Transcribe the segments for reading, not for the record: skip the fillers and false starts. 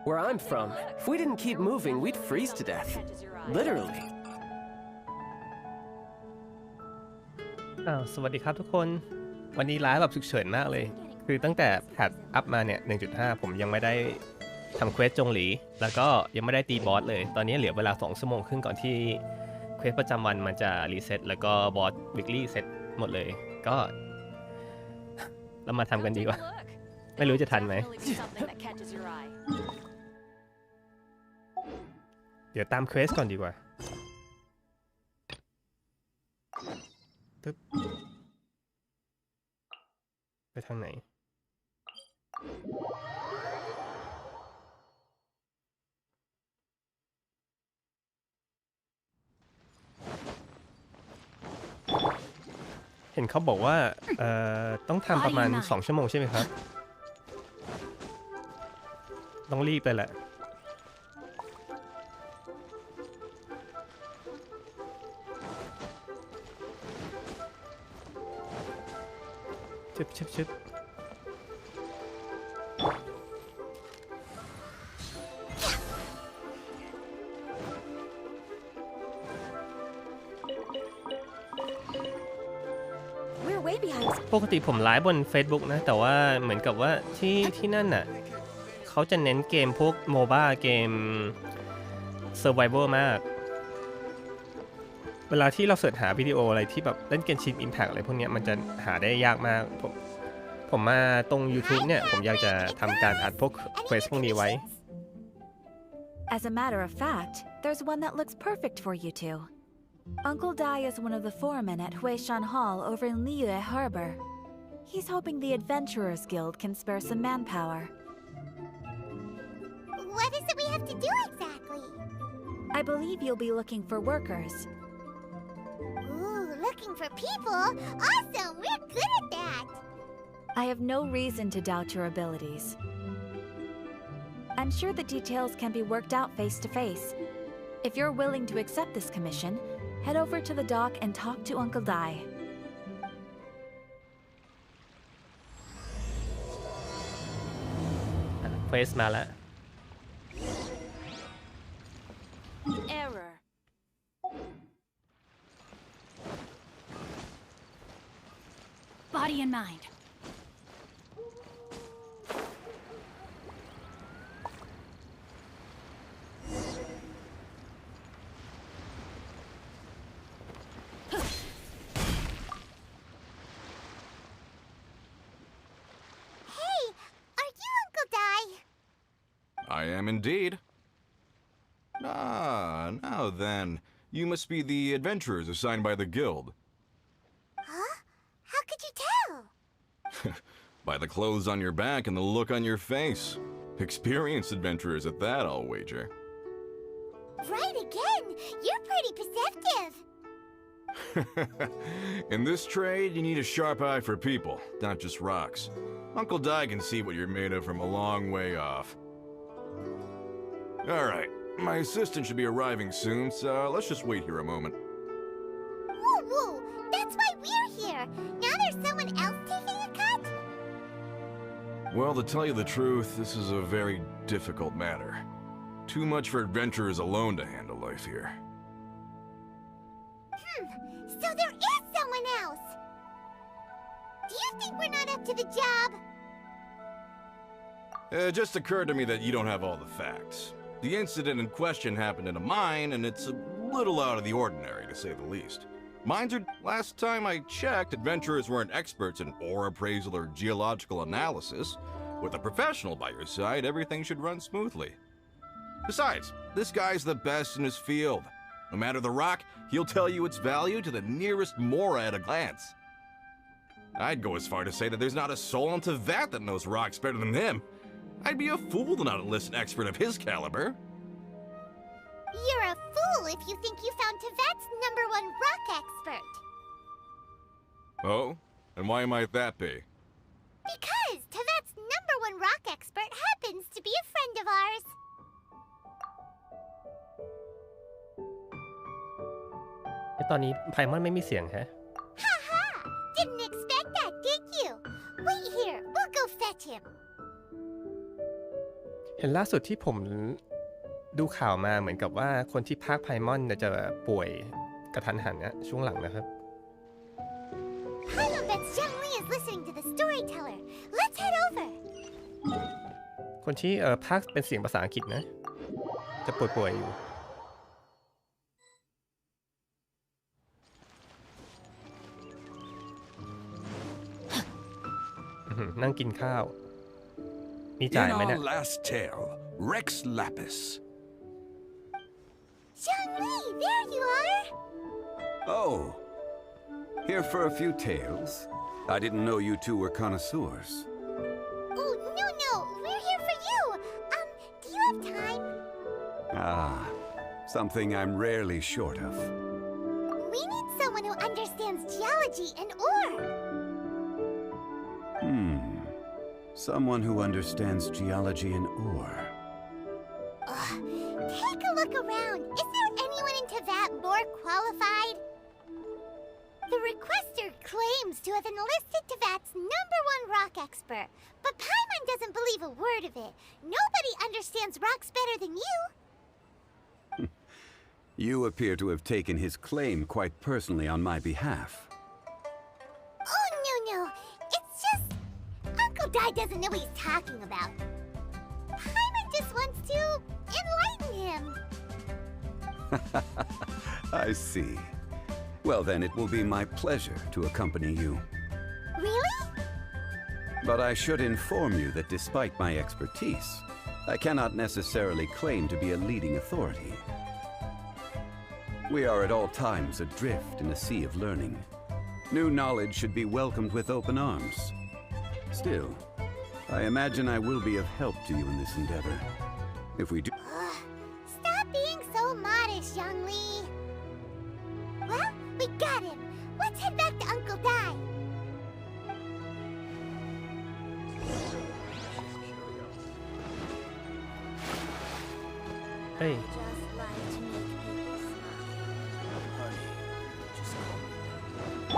Where I'm from, if we didn't keep moving, we'd freeze to death. Literally. สวัสดีครับทุกคนวันนี้ไลฟ์แบบฉุกเฉินมากเลยคือตั้งแต่แพทอัพมาเนี่ย 1.5 ผมยังไม่ได้ทำเควสจงหลีแล้วก็ยังไม่ได้ตีบอสเลยตอนนี้เหลือเวลา2 ชั่วโมงครึ่งก่อนที่เควสประจำวันมันจะรีเซ็ตแล้วก็บอสวิกลี่เซ็ตหมดเลยก็เรามาทำกันดีกว่าไม่รู้จะทันไหมเดี๋ยวตามเควสก่อนดีกว่าไปทางไหนเห็นเขาบอกว่าต้องทำประมาณ2 ชั่วโมงใช่ไหมครับต้องรีบเลยแหละชึบปกติผมไลฟ์บน Facebook นะแต่ว่าเหมือนกับว่าที่นั่นน่ะเขาจะเน้นเกมพวกโมบ้าเกม Survival มากเวลาที่เราเสิร์ชหาวิดีโออะไรที่แบบเล่น Genshin Impact อะไรพวกนี้มันจะหาได้ยากมากผมมาตรง YouTube เนี่ยผมอยากจะทำการอัดพวกเควสพวกนี้ไว้ As a matter of fact, there's one that looks perfect for you two. Uncle Dai is one of the foremen at Huishan Hall over in Liyue Harbor. He's hoping the Adventurers Guild can spare some manpower. What is it we have to do exactly? I believe you'll be looking for workers. Ooh, looking for people? Awesome! We're good at that! I have no reason to doubt your abilities. I'm sure the details can be worked out face to face. If you're willing to accept this commission, head over to the dock and talk to Uncle Dai. Quest มาแล้ว Error. Body and mind. I am indeed. Now then, you must be the adventurers assigned by the guild. Huh? How could you tell? By the clothes on your back and the look on your face. Experienced adventurers at that, I'll wager. Right again! You're pretty perceptive! In this trade, you need a sharp eye for people, not just rocks. Uncle Dai can see what you're made of from a long way off. Alright, my assistant should be arriving soon, so let's just wait here a moment. Woo! That's why we're here! Now there's someone else taking a cut? Well, to tell you the truth, this is a very difficult matter. Too much for adventurers alone to handle life here. So there is someone else! Do you think we're not up to the job? It just occurred to me that you don't have all the facts. The incident in question happened in a mine, and it's a little out of the ordinary, to say the least. Mines are... Last time I checked, adventurers weren't experts in ore appraisal or geological analysis. With a professional by your side, everything should run smoothly. Besides, this guy's the best in his field. No matter the rock, he'll tell you its value to the nearest mora at a glance. I'd go as far to say that there's not a soul on Tevat that knows rocks better than him. I'd be a fool to not enlist an expert of his caliber. You're a fool if you think you found Tevat's #1 rock expert. Oh? And why might that be? Because Tevat's #1 rock expert happens to be a friend of ours. ตอนนี้ไพมอนไม่มีเสียงแฮะ Ha! Didn't expect that, did you? Wait here, we'll go fetch him. เห็นล่าสุดที่ผมดูข่าวมาเหมือนกับว่าคนที่พากย์ไพมอนจะป่วยกระทันหันนะช่วงหลังนะครับ Paimon bets Zhongli is listening to the storyteller. Let's head over. คนที่พากย์เป็นเสียงภาษาอังกฤษนะ จะป่วยๆอยู่นั่งกินข้าวมีจ่ายไหมเนี่ย In our last tale, Rex Lapis. Zhongli, there you are. Oh, here for a few tales. I didn't know you two were connoisseurs. Oh, no, we're here for you. Do you have time? Ah, something I'm rarely short of. We need someone who understands geology and ore. Someone who understands geology and ore. Take a look around. Is there anyone in Teyvat more qualified? The requester claims to have enlisted Teyvat's #1 rock expert, but Paimon doesn't believe a word of it. Nobody understands rocks better than you. You appear to have taken his claim quite personally on my behalf. Oh, no. It's just... Uncle Dai doesn't know what he's talking about. Paimon just wants to enlighten him. I see. Well, then it will be my pleasure to accompany you. Really? But I should inform you that despite my expertise, I cannot necessarily claim to be a leading authority. We are at all times adrift in a sea of learning. New knowledge should be welcomed with open arms. Still, I imagine I will be of help to you in this endeavor. If we do... Stop being so modest, Zhongli. Well, we got him. Let's head back to Uncle Dai. เฮ้ย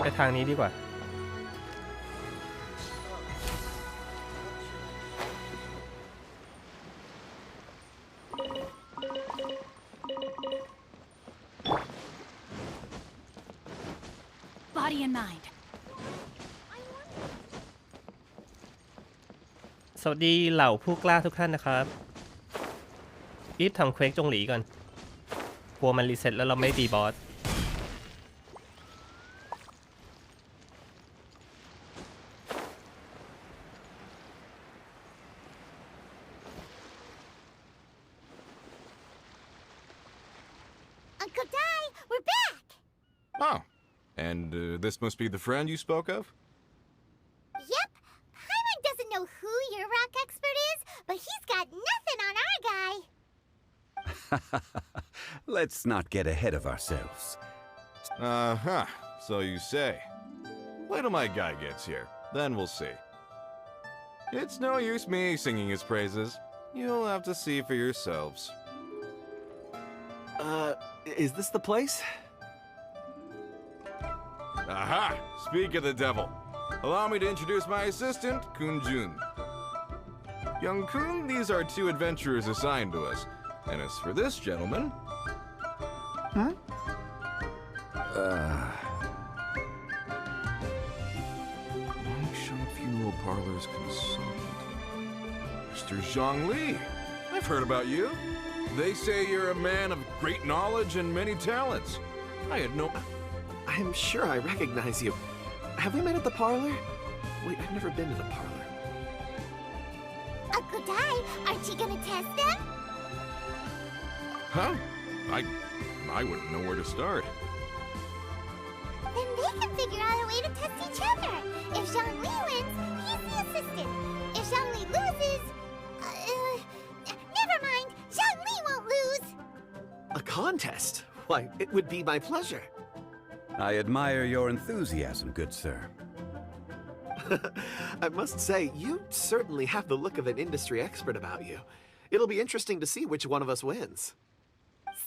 ไปทางนี้ดีกว่า Body and mind. สวัสดีเหล่าผู้กล้าทุกท่านนะครับรีบทำเควสจงหลีก่อนกลัวมันรีเซ็ตแล้วเราไม่ตีบอส Uncle Dai, we're back. Oh, and this must be the friend you spoke of? Yep. Paimon doesn't know who your rock expert is, but he's got nothing on our guy. Let's not get ahead of ourselves. Uh-huh, so you say. Wait till my guy gets here, then we'll see. It's no use me singing his praises. You'll have to see for yourselves. Is this the place? Aha! Speak of the devil. Allow me to introduce my assistant, Kun Jun. Young Kun, these are 2 adventurers assigned to us. And as for this gentleman... Shop Funeral Parlor's consultant. Mr. Zhongli. I've heard about you. They say you're a man of great knowledge and many talents. I had no... I'm sure I recognize you. Have we met at the parlor? Wait, I've never been to the parlor. Uncle Dai, aren't you gonna test them? Huh? I wouldn't know where to start. Then they can figure out a way to test each other. If Zhongli wins, he's the assistant. If Zhongli loses... never mind. Zhongli won't lose. A contest? Why, it would be my pleasure. I admire your enthusiasm, good sir. I must say, you certainly have the look of an industry expert about you. It'll be interesting to see which one of us wins.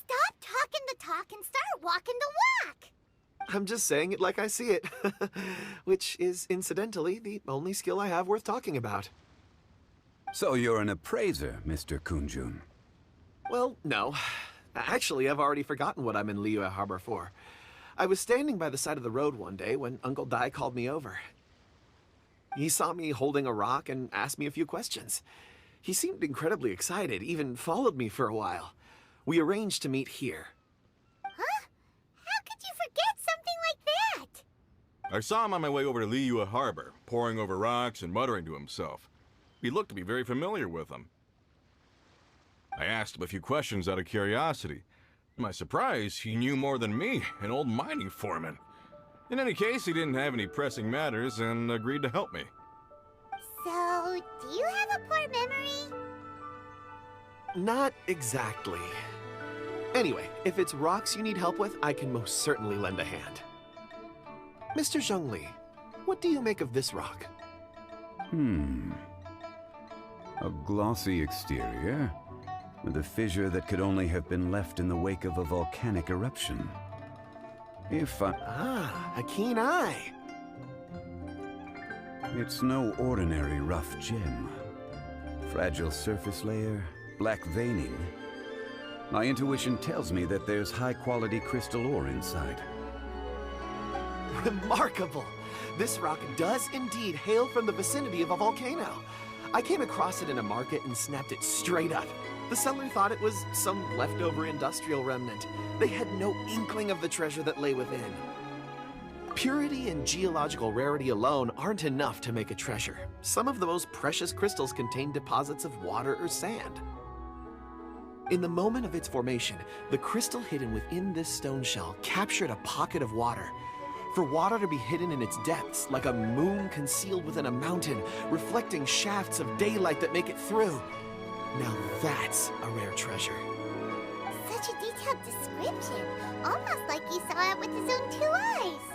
Stop talking the talk and start walking the walk. I'm just saying it like I see it. Which is, incidentally, the only skill I have worth talking about. So you're an appraiser, Mr. Kunjun. Well, no. Actually, I've already forgotten what I'm in Liyue Harbor for. I was standing by the side of the road one day when Uncle Dai called me over. He saw me holding a rock and asked me a few questions. He seemed incredibly excited, even followed me for a while. We arranged to meet here. Huh? How could you forget something like that? I saw him on my way over to Liyue Harbor, poring over rocks and muttering to himself. He looked to be very familiar with them. I asked him a few questions out of curiosity. To my surprise, he knew more than me, an old mining foreman. In any case, he didn't have any pressing matters and agreed to help me. So, do you have a poor memory? Not exactly. Anyway, if it's rocks you need help with, I can most certainly lend a hand. Mr. Zhongli, what do you make of this rock? A glossy exterior, with a fissure that could only have been left in the wake of a volcanic eruption. A keen eye. It's no ordinary rough gem. Fragile surface layer, black veining. My intuition tells me that there's high-quality crystal ore inside. Remarkable! This rock does indeed hail from the vicinity of a volcano. I came across it in a market and snapped it straight up. The seller thought it was some leftover industrial remnant. They had no inkling of the treasure that lay within. Purity and geological rarity alone aren't enough to make a treasure. Some of the most precious crystals contain deposits of water or sand. In the moment of its formation, the crystal hidden within this stone shell captured a pocket of water. For water to be hidden in its depths, like a moon concealed within a mountain, reflecting shafts of daylight that make it through. Now that's a rare treasure. Such a detailed description, almost like he saw it with his own 2 eyes.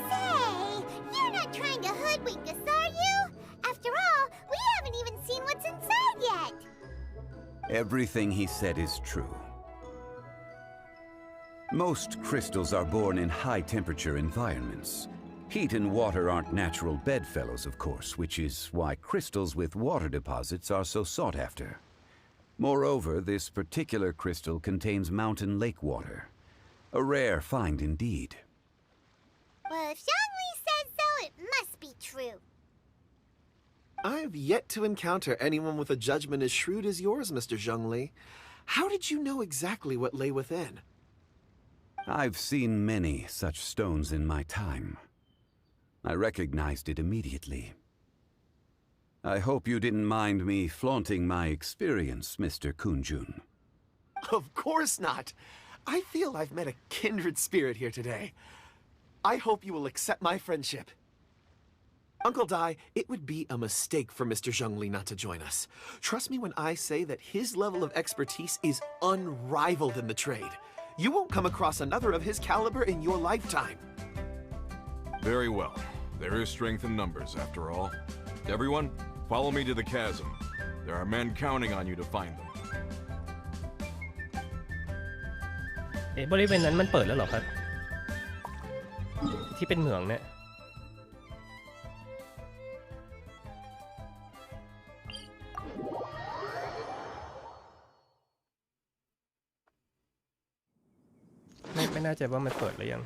Say, you're not trying to hoodwink us, are you? After all, we haven't even seen what's inside yet. Everything he said is true. Most crystals are born in high-temperature environments. Heat and water aren't natural bedfellows, of course, which is why crystals with water deposits are so sought after. Moreover, this particular crystal contains mountain lake water. A rare find indeed. Well, if Zhongli says so, it must be true. I've yet to encounter anyone with a judgment as shrewd as yours, Mr. Zhongli. How did you know exactly what lay within? I've seen many such stones in my time. I recognized it immediately. I hope you didn't mind me flaunting my experience, Mr. Kunjun. Of course not. I feel I've met a kindred spirit here today. I hope you will accept my friendship. Uncle Dai, it would be a mistake for Mr. Zhongli not to join us. Trust me when I say that his level of expertise is unrivaled in the trade. You won't come across another of his caliber in your lifetime. Very well. There is strength in numbers, after all. Everyone, follow me to the chasm. There are men counting on you to find them. บริเวณนั้นมันเปิดแล้วเหรอครับที่เป็นเหมืองเนี่ยไม่น่าใจว่ามันเปิดหรือยัง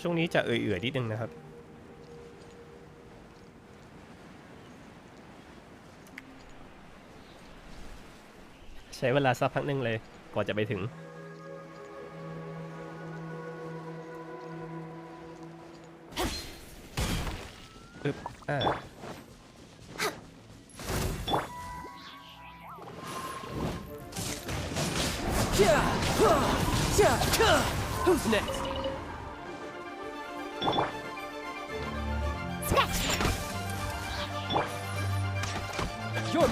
ช่วงนี้จะเอื่อยๆนิดนึงนะครับใช้เวลาสักพักนึงเลยกว่าจะไปถึงอึ๊บWho's next? Your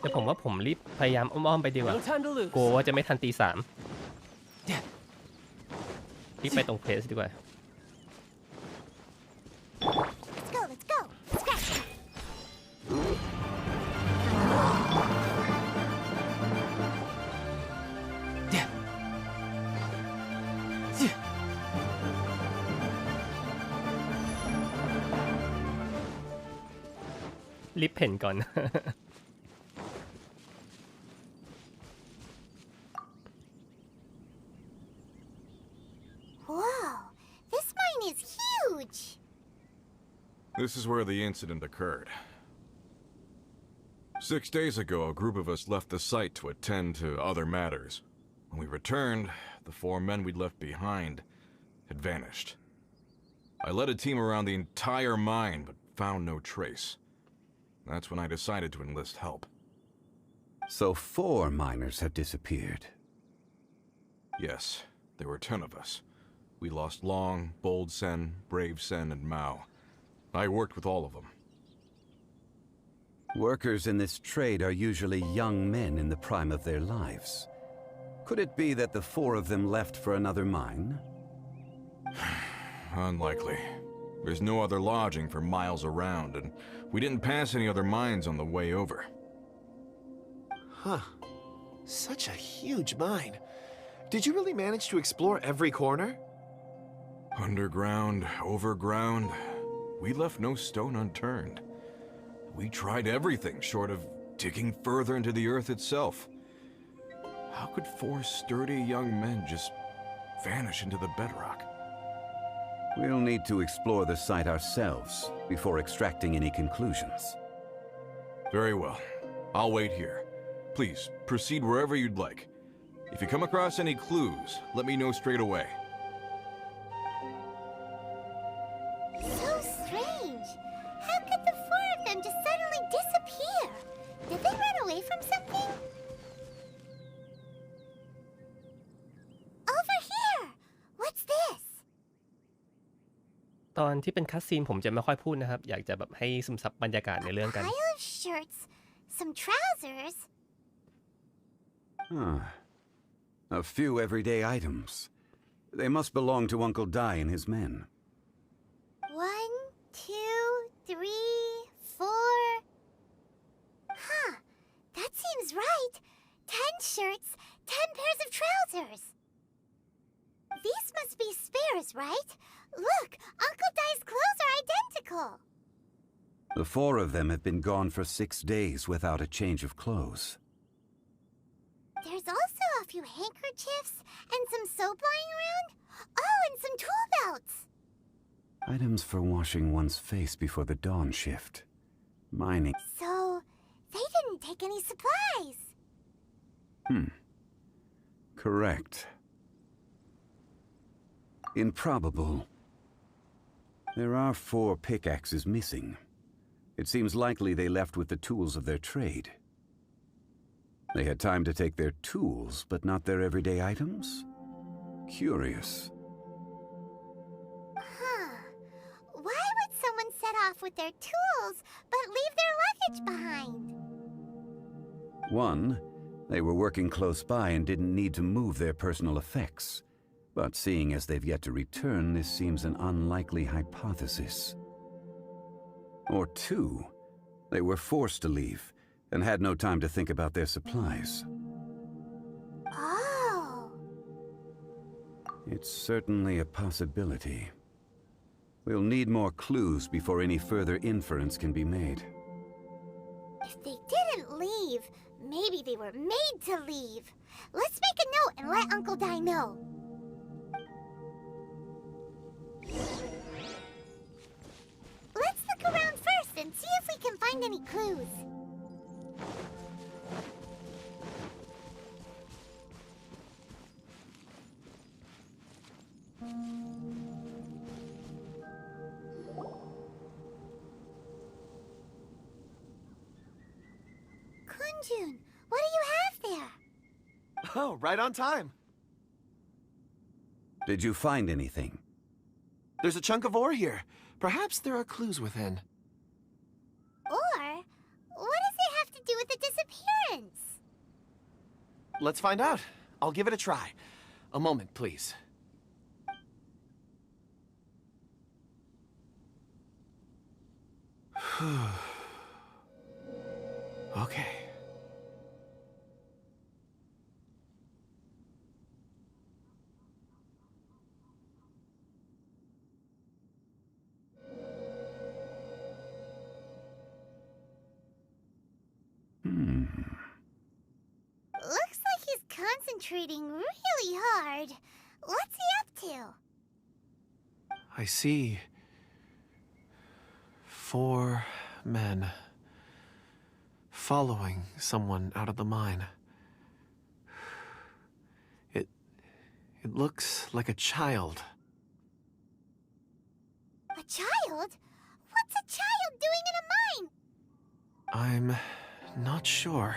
แต่ผมว่าผมรีบพยายามอ้อมๆไปดีกว่า No time to lose. กลัวว่าจะไม่ทันตีสามรีบไปตรงเพลสดีกว่า Let's go, let's go. Scratch. รีบเพ่นก่อน Whoa, this mine is huge. This is where the incident occurred. 6 days ago, a group of us left the site to attend to other matters. When we returned, the 4 men we'd left behind had vanished. I led a team around the entire mine, but found no trace. That's when I decided to enlist help. So 4 miners have disappeared. Yes, there were 10 of us. We lost Long, Bold Sen, Brave Sen, and Mao. I worked with all of them. Workers in this trade are usually young men in the prime of their lives. Could it be that the 4 of them left for another mine? Unlikely. There's no other lodging for miles around, and we didn't pass any other mines on the way over. Huh. Such a huge mine. Did you really manage to explore every corner? Underground, overground, we left no stone unturned. We tried everything short of digging further into the earth itself. How could 4 sturdy young men just vanish into the bedrock? We'll need to explore the site ourselves before extracting any conclusions. Very well. I'll wait here. Please, proceed wherever you'd like. If you come across any clues, let me know straight away. So strange. How could the 4 of them just suddenly disappear? Did they run away from something? Over here! What's this? ตอนที่เป็นคัสซีนผมจะไม่ค่อยพูดนะครับ อยากจะแบบให้ซึมซับบรรยากาศในเรื่องกัน Pile of shirts, some trousers. Huh. A few everyday items. They must belong to Uncle Dai and his men. 1, 2, 3, 4. Huh. That seems right. 10 shirts, 10 pairs of trousers. These must be spares, right? Look, Uncle Dai's clothes are identical. The 4 of them have been gone for 6 days without a change of clothes. There's also a few handkerchiefs and some soap lying around. Oh, and some tool belts. Items for washing one's face before the dawn shift. Mining. So, they didn't take any supplies. Correct. Improbable. There are 4 pickaxes missing. It seems likely they left with the tools of their trade. They had time to take their tools, but not their everyday items? Curious. Huh. Why would someone set off with their tools, but leave their luggage behind? 1, they were working close by and didn't need to move their personal effects. But seeing as they've yet to return, this seems an unlikely hypothesis. Or 2, they were forced to leave and had no time to think about their supplies. Oh. It's certainly a possibility. We'll need more clues before any further inference can be made. If they didn't leave, maybe they were made to leave. Let's make a note and let Uncle Dai know. Let's look around first and see if we can find any clues. Kunjun, what do you have there? Oh, right on time. Did you find anything? There's a chunk of ore here. Perhaps there are clues within. Or, what does it have to do with the disappearance? let's find out. I'll give it a try. A moment, please. Okay. Looks like he's concentrating really hard. What's he up to? I see 4 men following someone out of the mine. It looks like a child. A child? What's a child doing in a mine? I'm not sure.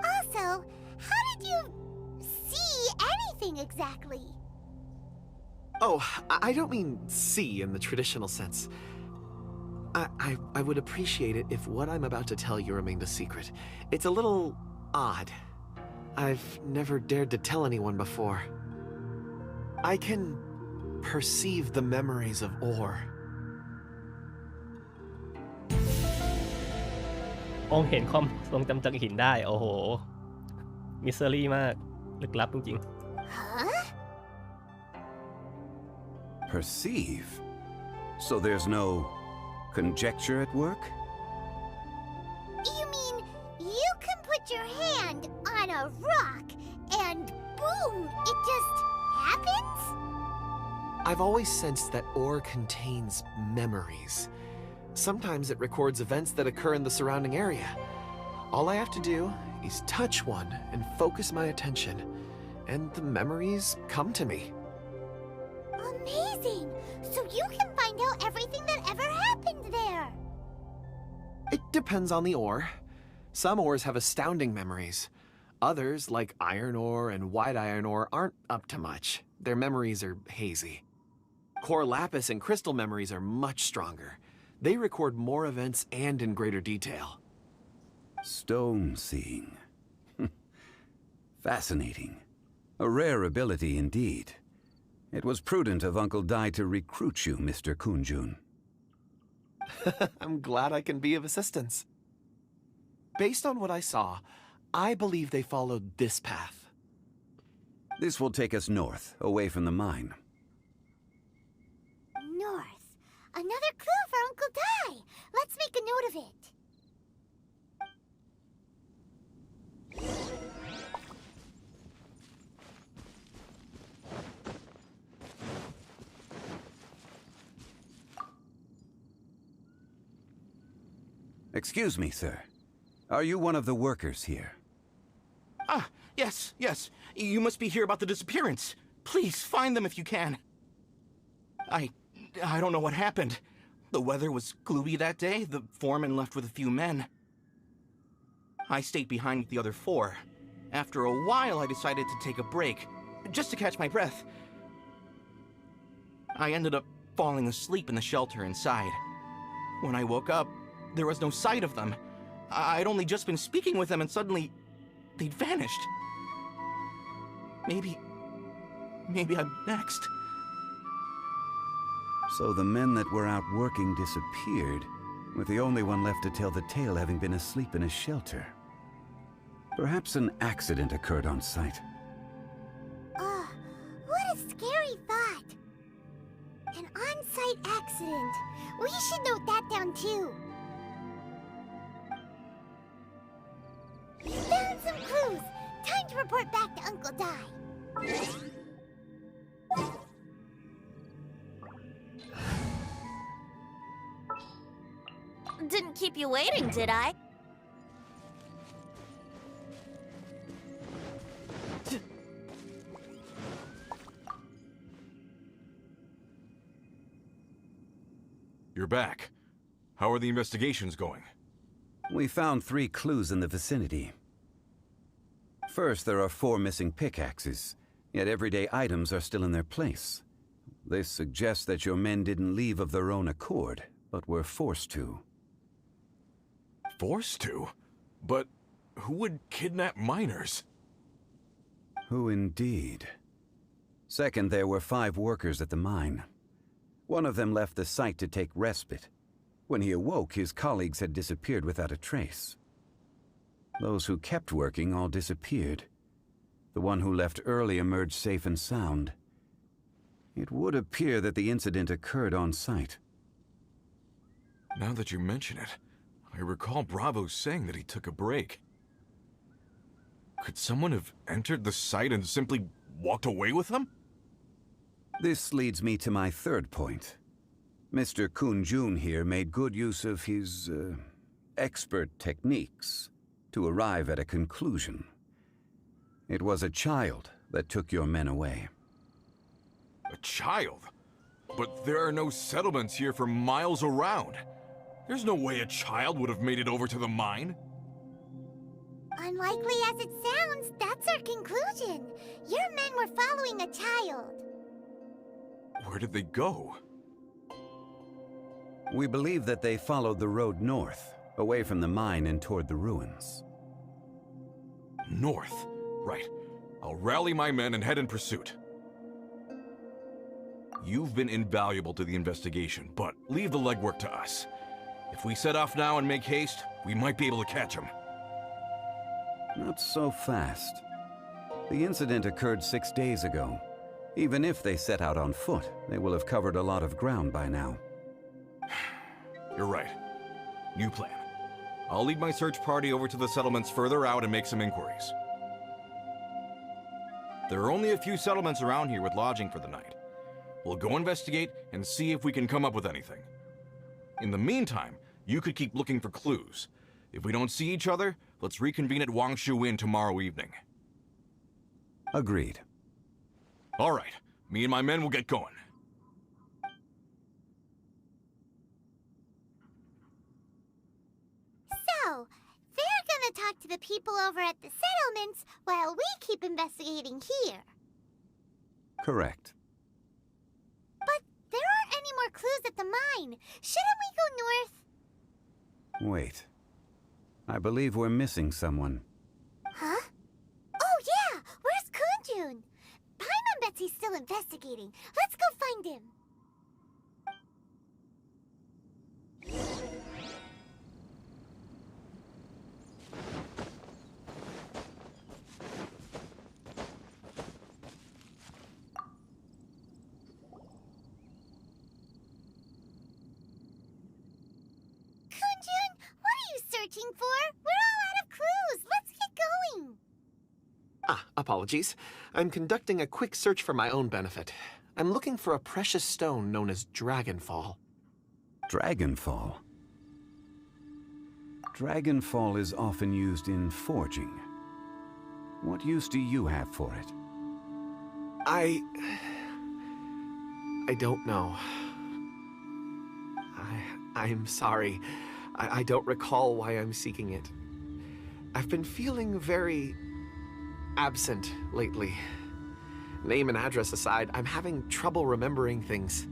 Also, how did you see anything exactly? Oh, I don't mean see in the traditional sense. I would appreciate it if what I'm about to tell you remained a secret. It's a little odd. I've never dared to tell anyone before. I can perceive the memories of ore. มองเห็นความทรงจำจากหินได้โอ้โหมิสเตอรี่มากลึกลับจริง Huh? Perceive? So there's no conjecture at work? You mean you can put your hand on a rock and boom, it just happens? I've always sensed that ore contains memories. Sometimes it records events that occur in the surrounding area. All I have to do is touch one and focus my attention, and the memories come to me. Amazing! So you can find out everything that ever happened there. It depends on the ore. Some ores have astounding memories. Others, like iron ore and white iron ore, aren't up to much. Their memories are hazy. Core lapis and crystal memories are much stronger. They record more events and in greater detail. Stone seeing. Fascinating. A rare ability indeed. It was prudent of Uncle Dai to recruit you, Mr. Kunjun. I'm glad I can be of assistance. Based on what I saw, I believe they followed this path. This will take us north, away from the mine. North. Another clue for Uncle Dai. Let's make a note of it. Excuse me, sir. Are you one of the workers here? Ah, yes. You must be here about the disappearance. Please, find them if you can. I don't know what happened. The weather was gloomy that day. The foreman left with a few men. I stayed behind with the other 4. After a while, I decided to take a break, just to catch my breath. I ended up falling asleep in the shelter inside. When I woke up, there was no sight of them. I'd only just been speaking with them and suddenly they'd vanished. Maybe I'm next. So the men that were out working disappeared, with the only one left to tell the tale having been asleep in a shelter. Perhaps an accident occurred on site. What a scary thought. An on-site accident. We should note that down too. Found some clues. Time to report back to Uncle Dai. Didn't keep you waiting, did I? You're back. How are the investigations going? We found 3 clues in the vicinity. First, there are 4 missing pickaxes, yet everyday items are still in their place. This suggests that your men didn't leave of their own accord, but were forced to. Forced to? But who would kidnap miners? Who indeed? Second, there were 5 workers at the mine. One of them left the site to take respite. When he awoke, his colleagues had disappeared without a trace. Those who kept working all disappeared. The one who left early emerged safe and sound. It would appear that the incident occurred on site. Now that you mention it, I recall Bravo saying that he took a break. Could someone have entered the site and simply walked away with them? This leads me to my third point. Mr. Kun-jun here made good use of his, expert techniques to arrive at a conclusion. It was a child that took your men away. A child? But there are no settlements here for miles around. There's no way a child would have made it over to the mine. Unlikely as it sounds, that's our conclusion. Your men were following a child. Where did they go? We believe that they followed the road north, away from the mine and toward the ruins. North. Right. I'll rally my men and head in pursuit. You've been invaluable to the investigation, but leave the legwork to us. If we set off now and make haste, we might be able to catch them. Not so fast. The incident occurred 6 days ago. Even if they set out on foot, they will have covered a lot of ground by now. You're right. New plan. I'll lead my search party over to the settlements further out and make some inquiries. There are only a few settlements around here with lodging for the night. We'll go investigate and see if we can come up with anything. In the meantime, you could keep looking for clues. If we don't see each other, let's reconvene at Wangshu Inn tomorrow evening. Agreed. All right. Me and my men will get going. So, they're gonna talk to the people over at the settlements while we keep investigating here. Correct. But there aren't any more clues at the mine. Shouldn't we go north? Wait. I believe we're missing someone. Huh? Oh yeah! Where's Kunjun? Paimon bets he's still investigating. Let's go find him. Kunjun, what are you searching for? We're all out of clues. Let's get going. Ah, apologies. I'm conducting a quick search for my own benefit. I'm looking for a precious stone known as Dragonfall. Dragonfall. Dragonfall is often used in forging. What use do you have for it? I don't know. I'm sorry. I don't recall why I'm seeking it. I've been feeling very absent lately. Name and address aside, I'm having trouble remembering things.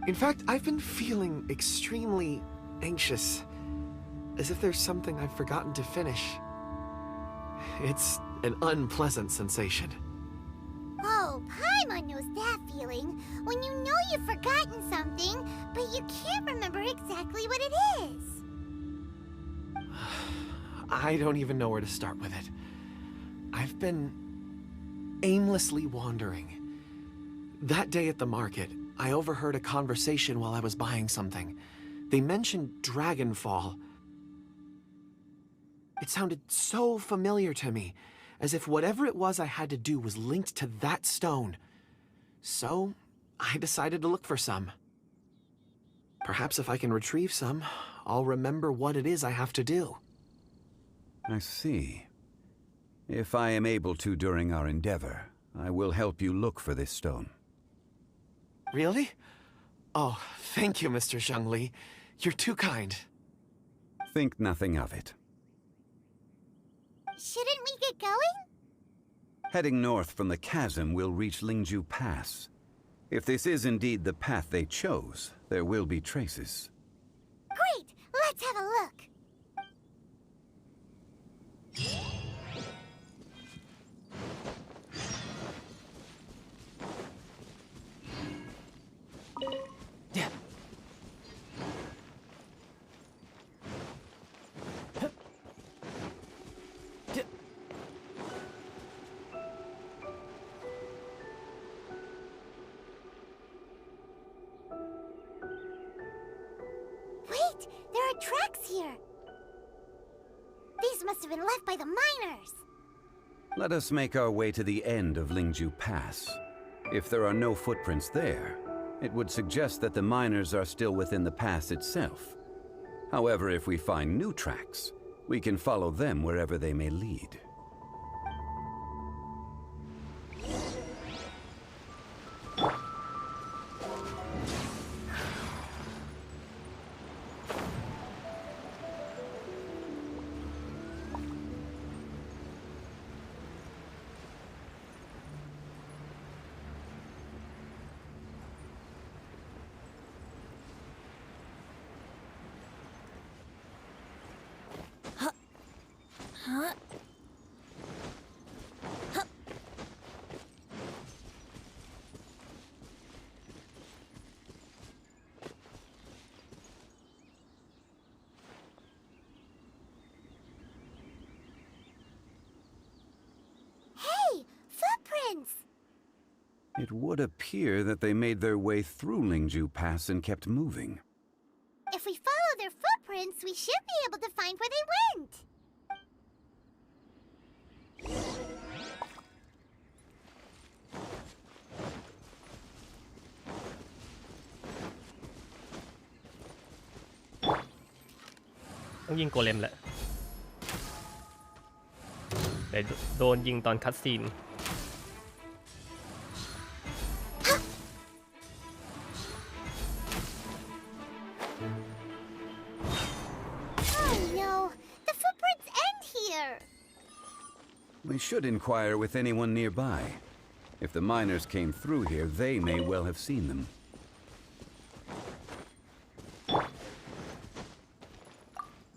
In fact, I've been feeling extremely anxious, as if there's something I've forgotten to finish. It's an unpleasant sensation. Oh, Paimon knows that feeling. When you know you've forgotten something, but you can't remember exactly what it is. I don't even know where to start with it. I've been aimlessly wandering. That day at the market, I overheard a conversation while I was buying something. They mentioned Dragonfall. It sounded so familiar to me, as if whatever it was I had to do was linked to that stone. So, I decided to look for some. Perhaps if I can retrieve some, I'll remember what it is I have to do. I see. If I am able to during our endeavor, I will help you look for this stone. Really? Oh, thank you, Mr. Zhengli. You're too kind. Think nothing of it. Shouldn't we get going? Heading north from the chasm, we'll reach Lingju Pass. If this is indeed the path they chose, there will be traces. Great! Let's have a look. tracks here. These must have been left by the miners. Let us make our way to the end of Lingju Pass. If there are no footprints there, it would suggest that the miners are still within the pass itself. However, if we find new tracks, we can follow them wherever they may lead. Hey, footprints! It would appear that they made their way through Lingju Pass and kept moving. If we follow their footprints, we should be able to find where they went. ต้องยิงโกเลมแหละแต่โดนยิงตอนคัตซีน Oh no, the footprints end here. We should inquire with anyone nearby. If the miners came through here, they may well have seen them.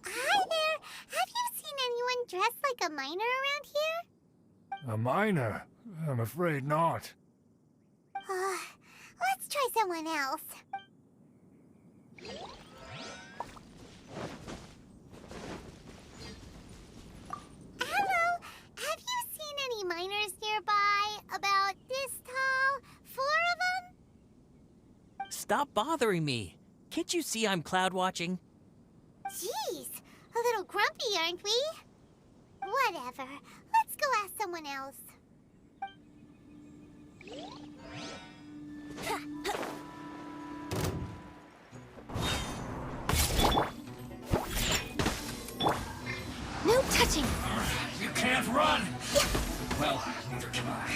Hi there. Have you seen anyone dressed like a miner around here? A miner? I'm afraid not. Let's try someone else. Hello. Have you seen any miners nearby? About this tall? 4 of them? Stop bothering me. Can't you see I'm cloud watching? Jeez, a little grumpy, aren't we? Whatever. Let's go ask someone else. No touching! You can't run! Well, neither can I.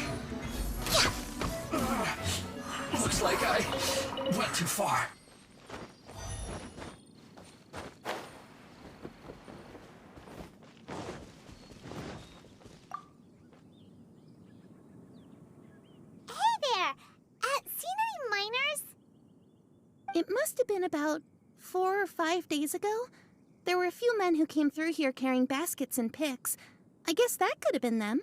Looks like I went too far. Hey there! Seen any miners? It must have been about 4 or 5 days ago. There were a few men who came through here carrying baskets and picks. I guess that could have been them.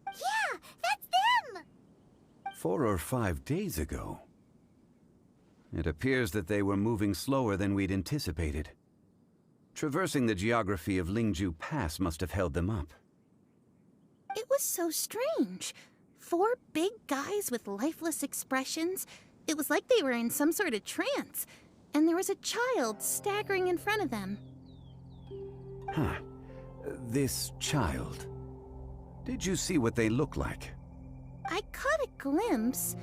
Yeah, that's them! 4 or 5 days ago. It appears that they were moving slower than we'd anticipated. Traversing the geography of Lingju Pass must have held them up. It was so strange. 4 big guys with lifeless expressions. It was like they were in some sort of trance. And there was a child staggering in front of them. Huh. This child. Did you see what they look like? I caught a glimpse.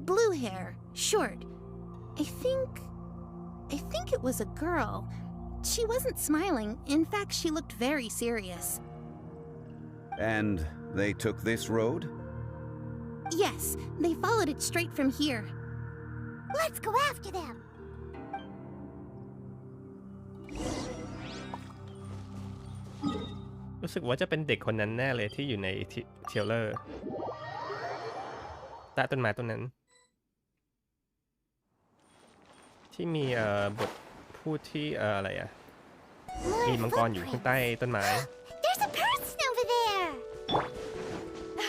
Blue hair, short. I think it was a girl. She wasn't smiling. In fact, she looked very serious. And they took this road? Yes, they followed it straight from here. Let's go after them! รู้สึกว่าจะเป็นเด็กคนนั้นแน่เลยที่อยู่ในเทรลเลอร์ใต้ต้นไม้ต้นนั้นที่มีบทพูดที่อะไรอะมีมังกรอยู่ข้างใต้ต้นไม้ There's a person over there!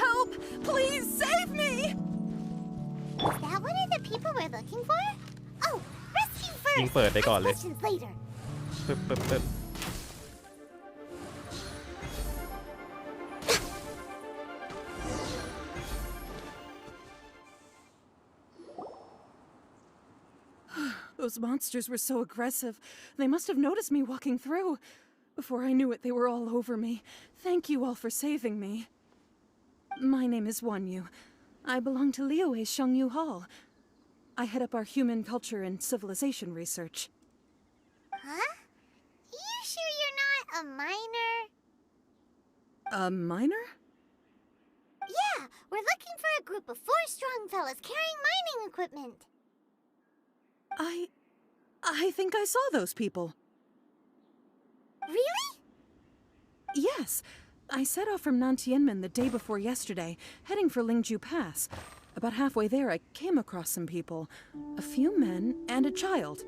Help! Please save me! Is that one of the people we're looking for? Oh, rescue first! ยิงเปิดไปก่อนเลย Questions later. ปึ๊บปึ๊บปึ๊บ The Those monsters were so aggressive. They must have noticed me walking through. Before I knew it, they were all over me. Thank you all for saving me. My name is Wanyu. I belong to Liyue Shengyu Hall. I head up our human culture and civilization research. Huh? You sure you're not a miner? A miner? Yeah, we're looking for a group of 4 strong fellas carrying mining equipment. I think I saw those people. Really? Yes. I set off from Nantianmen the day before yesterday, heading for Lingju Pass. About halfway there, I came across some people. A few men and a child.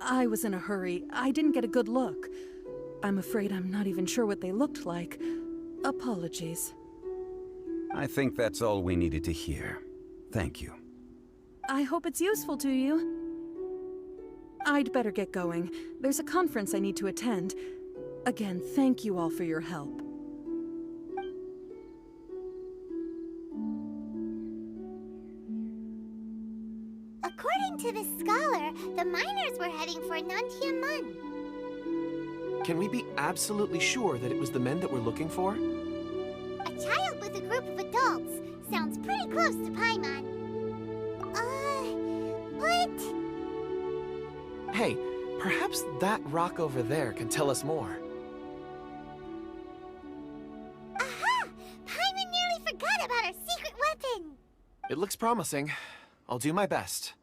I was in a hurry. I didn't get a good look. I'm afraid I'm not even sure what they looked like. Apologies. I think that's all we needed to hear. Thank you. I hope it's useful to you. I'd better get going. There's a conference I need to attend. Again, thank you all for your help. According to this scholar, the miners were heading for Nantianmen. Can we be absolutely sure that it was the men that we're looking for? A child with a group of adults. Sounds pretty close to Paimon. But... Hey, perhaps that rock over there can tell us more. Aha! Paimon nearly forgot about our secret weapon! It looks promising. I'll do my best.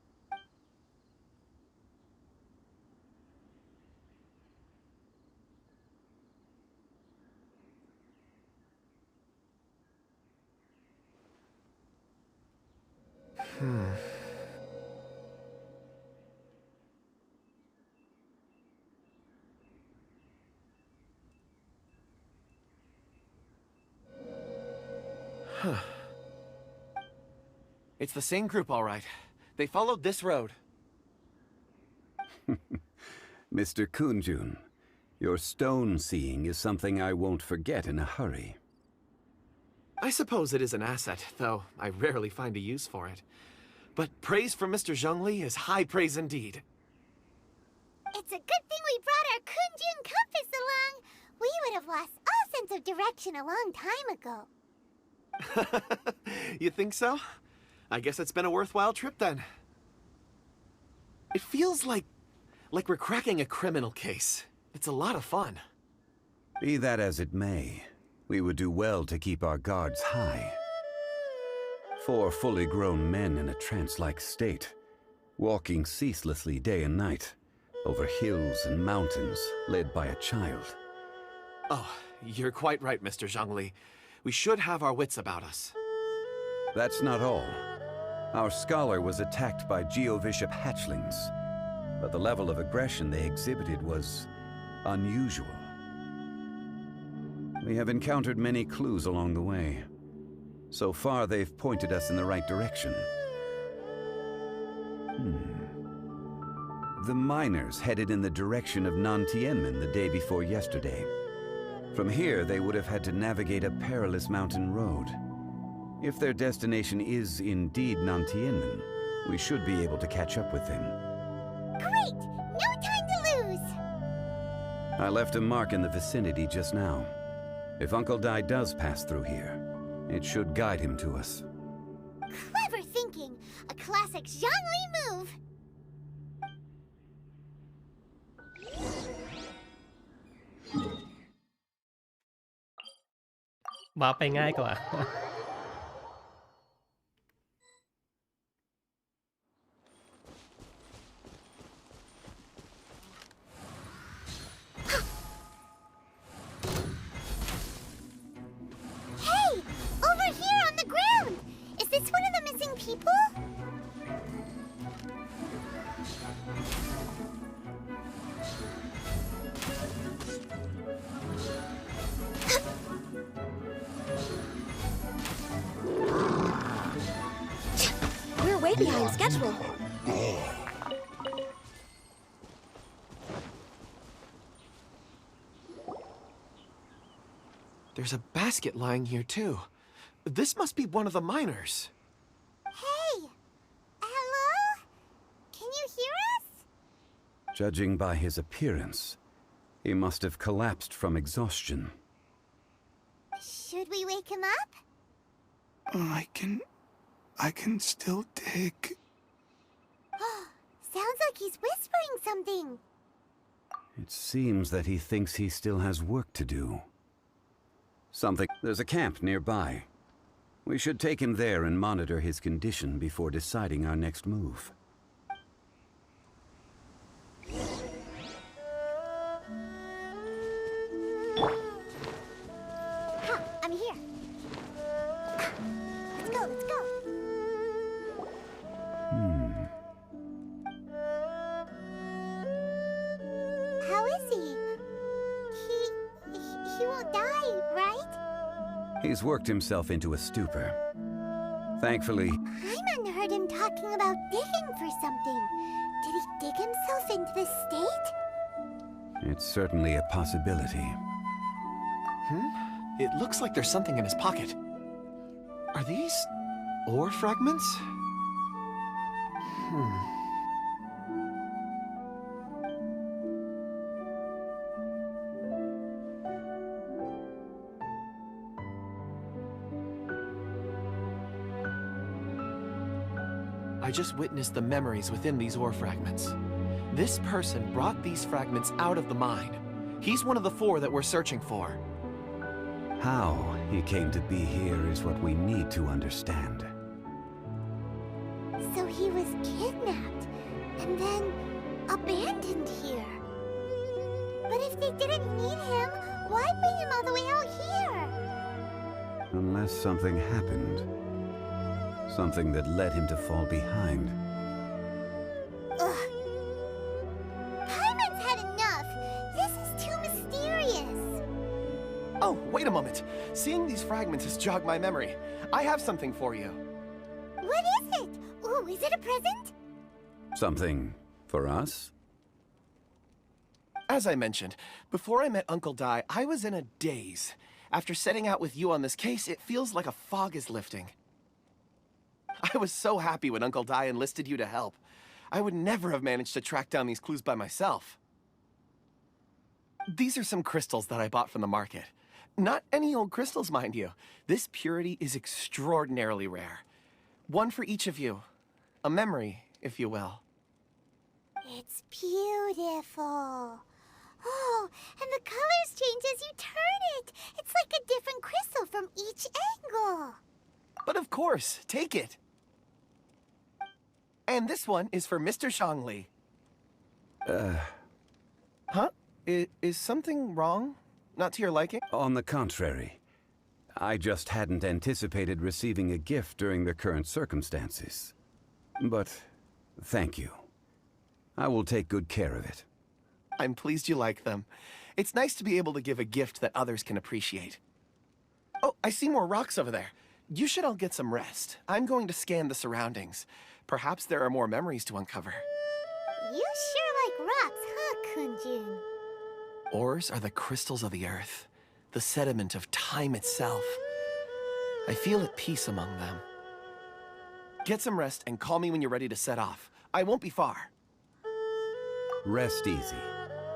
It's the same group, all right. They followed this road. Mr. Kunjun, your stone seeing is something I won't forget in a hurry. I suppose it is an asset, though I rarely find a use for it. But praise from Mr. Zhongli is high praise indeed. It's a good thing we brought our Kunjun compass along. We would have lost all sense of direction a long time ago. You think so? I guess it's been a worthwhile trip then. It feels like we're cracking a criminal case. It's a lot of fun. Be that as it may, we would do well to keep our guards high. 4 fully grown men in a trance-like state, walking ceaselessly day and night, over hills and mountains, led by a child. Oh, you're quite right, Mr. Zhongli. We should have our wits about us. That's not all. Our scholar was attacked by Geovishap hatchlings, but the level of aggression they exhibited was unusual. We have encountered many clues along the way. So far, they've pointed us in the right direction. The miners headed in the direction of Nantianmen the day before yesterday. From here, they would have had to navigate a perilous mountain road. If their destination is indeed Nantianmen, we should be able to catch up with them. Great! No time to lose! I left a mark in the vicinity just now. If Uncle Dai does pass through here, it should guide him to us. Clever thinking! A classic Zhongli move! วาร์ปไปง่ายกว่า Hey! Over here on the ground! Is this one of the missing people? We're way behind schedule. There's a basket lying here, too. This must be one of the miners. Hey! Hello? Can you hear us? Judging by his appearance, he must have collapsed from exhaustion. Should we wake him up? I can still dig. Sounds like he's whispering something. It seems that he thinks he still has work to do. There's a camp nearby. We should take him there and monitor his condition before deciding our next move. I'm here. Let's go, let's go. How is he? He won't die, right? He's worked himself into a stupor. Thankfully, Paimon heard him talking about digging for something. Did he dig himself into this state? it's certainly a possibility. It looks like there's something in his pocket. Are these ore fragments? I just witnessed the memories within these ore fragments. This person brought these fragments out of the mine. He's one of the 4 that we're searching for. How he came to be here is what we need to understand. So he was kidnapped and then abandoned here. But if they didn't need him, why bring him all the way out here? Unless something happened. Something that led him to fall behind. Ugh. Paimon's had enough. This is too mysterious. Oh, wait a moment. Seeing these fragments has jogged my memory. I have something for you. What is it? Ooh, is it a present? Something for us? As I mentioned, before I met Uncle Dai, I was in a daze. After setting out with you on this case, it feels like a fog is lifting. I was so happy when Uncle Dai enlisted you to help. I would never have managed to track down these clues by myself. These are some crystals that I bought from the market. Not any old crystals, mind you. This purity is extraordinarily rare. One for each of you. A memory, if you will. It's beautiful. Oh, and the colors change as you turn it. It's like a different crystal from each angle. But of course, take it. And this one is for Mr. Shangli. Huh? Is something wrong? Not to your liking? On the contrary. I just hadn't anticipated receiving a gift during the current circumstances. But thank you. I will take good care of it. I'm pleased you like them. It's nice to be able to give a gift that others can appreciate. Oh, I see more rocks over there. You should all get some rest. I'm going to scan the surroundings. Perhaps there are more memories to uncover. You sure like rocks, huh, Kunjun? Ores are the crystals of the earth, the sediment of time itself. I feel at peace among them. Get some rest and call me when you're ready to set off. I won't be far. Rest easy.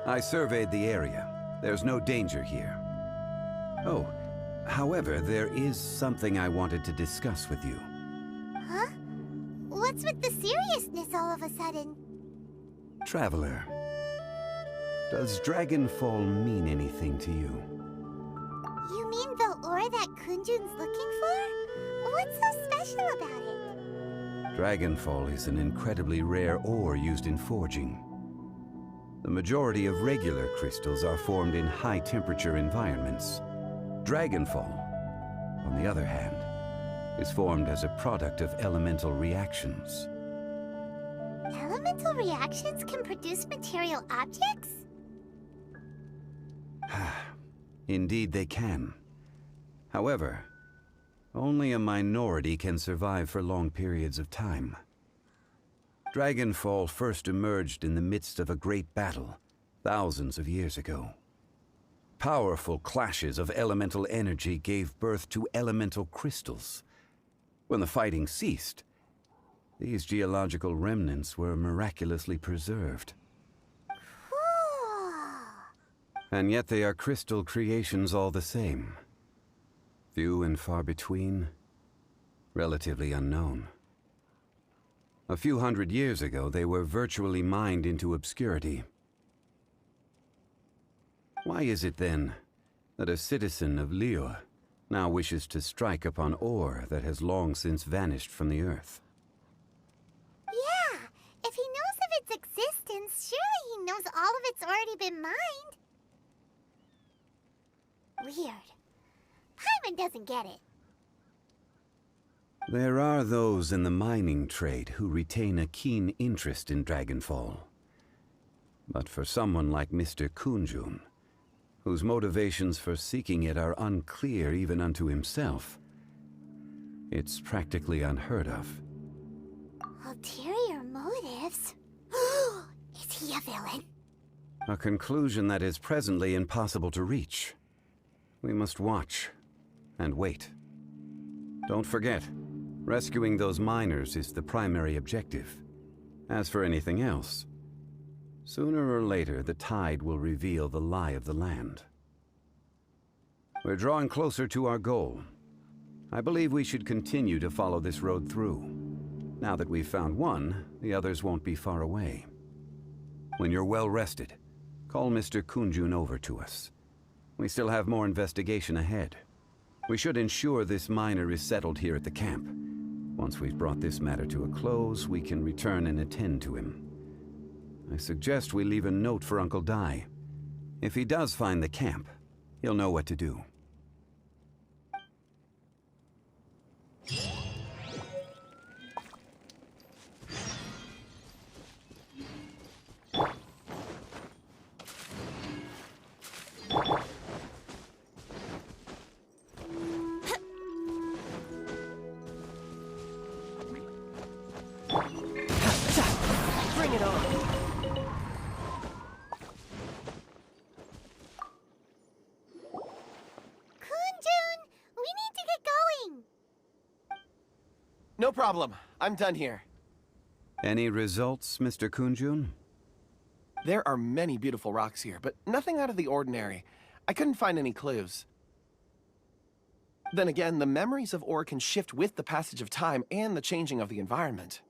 I surveyed the area. There's no danger here. Oh, however, there is something I wanted to discuss with you. Huh? What's with the seriousness all of a sudden? Traveler, does Dragonfall mean anything to you? You mean the ore that Kunjun's looking for? What's so special about it? Dragonfall is an incredibly rare ore used in forging. The majority of regular crystals are formed in high-temperature environments. Dragonfall, on the other hand, is formed as a product of elemental reactions. Elemental reactions can produce material objects? Indeed they can. However, only a minority can survive for long periods of time. Dragonfall first emerged in the midst of a great battle, thousands of years ago. Powerful clashes of elemental energy gave birth to elemental crystals. When the fighting ceased, these geological remnants were miraculously preserved. And yet they are crystal creations all the same. Few and far between, relatively unknown. A few hundred years ago, they were virtually mined into obscurity. Why is it then that a citizen of Liyue now wishes to strike upon ore that has long since vanished from the earth? Yeah, if he knows of its existence, surely he knows all of it's already been mined. Weird. Paimon doesn't get it. There are those in the mining trade who retain a keen interest in Dragonfall. But for someone like Mr. Kunjun, whose motivations for seeking it are unclear even unto himself, it's practically unheard of. Ulterior motives? Is he a villain? A conclusion that is presently impossible to reach. We must watch and wait. Don't forget, rescuing those miners is the primary objective. As for anything else, sooner or later the tide will reveal the lie of the land. We're drawing closer to our goal. I believe we should continue to follow this road through. Now that we've found one, the others won't be far away. When you're well rested, call Mr. Kunjun over to us. We still have more investigation ahead. We should ensure this miner is settled here at the camp. Once we've brought this matter to a close, we can return and attend to him. I suggest we leave a note for Uncle Dai. If he does find the camp, he'll know what to do. Bring it on. Kunjun, we need to get going. No problem. I'm done here. Any results, Mr. Kunjun? There are many beautiful rocks here, but nothing out of the ordinary. I couldn't find any clues. Then again, the memories of ore can shift with the passage of time and the changing of the environment.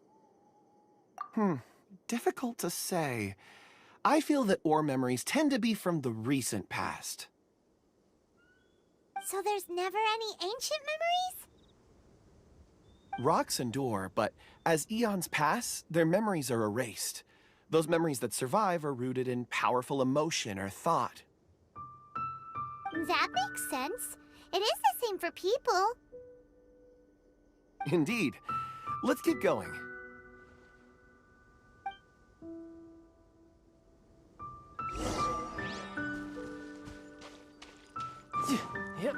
Difficult to say. I feel that ore memories tend to be from the recent past. So there's never any ancient memories? Rocks endure, but as eons pass, their memories are erased. Those memories that survive are rooted in powerful emotion or thought. That makes sense. It is the same for people. Indeed. Let's keep going. Yep.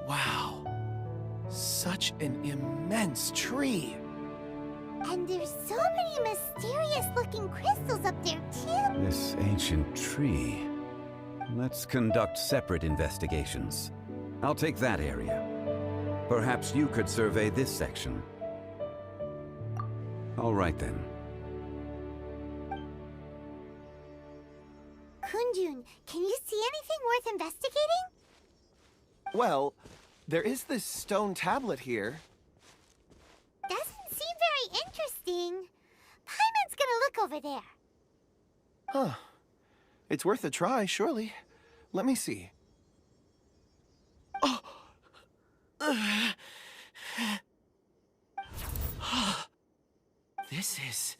Wow. Such an immense tree. And there's so many mysterious-looking crystals up there, too. This ancient tree. Let's conduct separate investigations. I'll take that area. Perhaps you could survey this section. All right, then. Kunjun, can you see anything worth investigating? Well, there is this stone tablet here. Doesn't seem very interesting. Paimon's gonna look over there. Huh. It's worth a try, surely. Let me see. Oh! This is...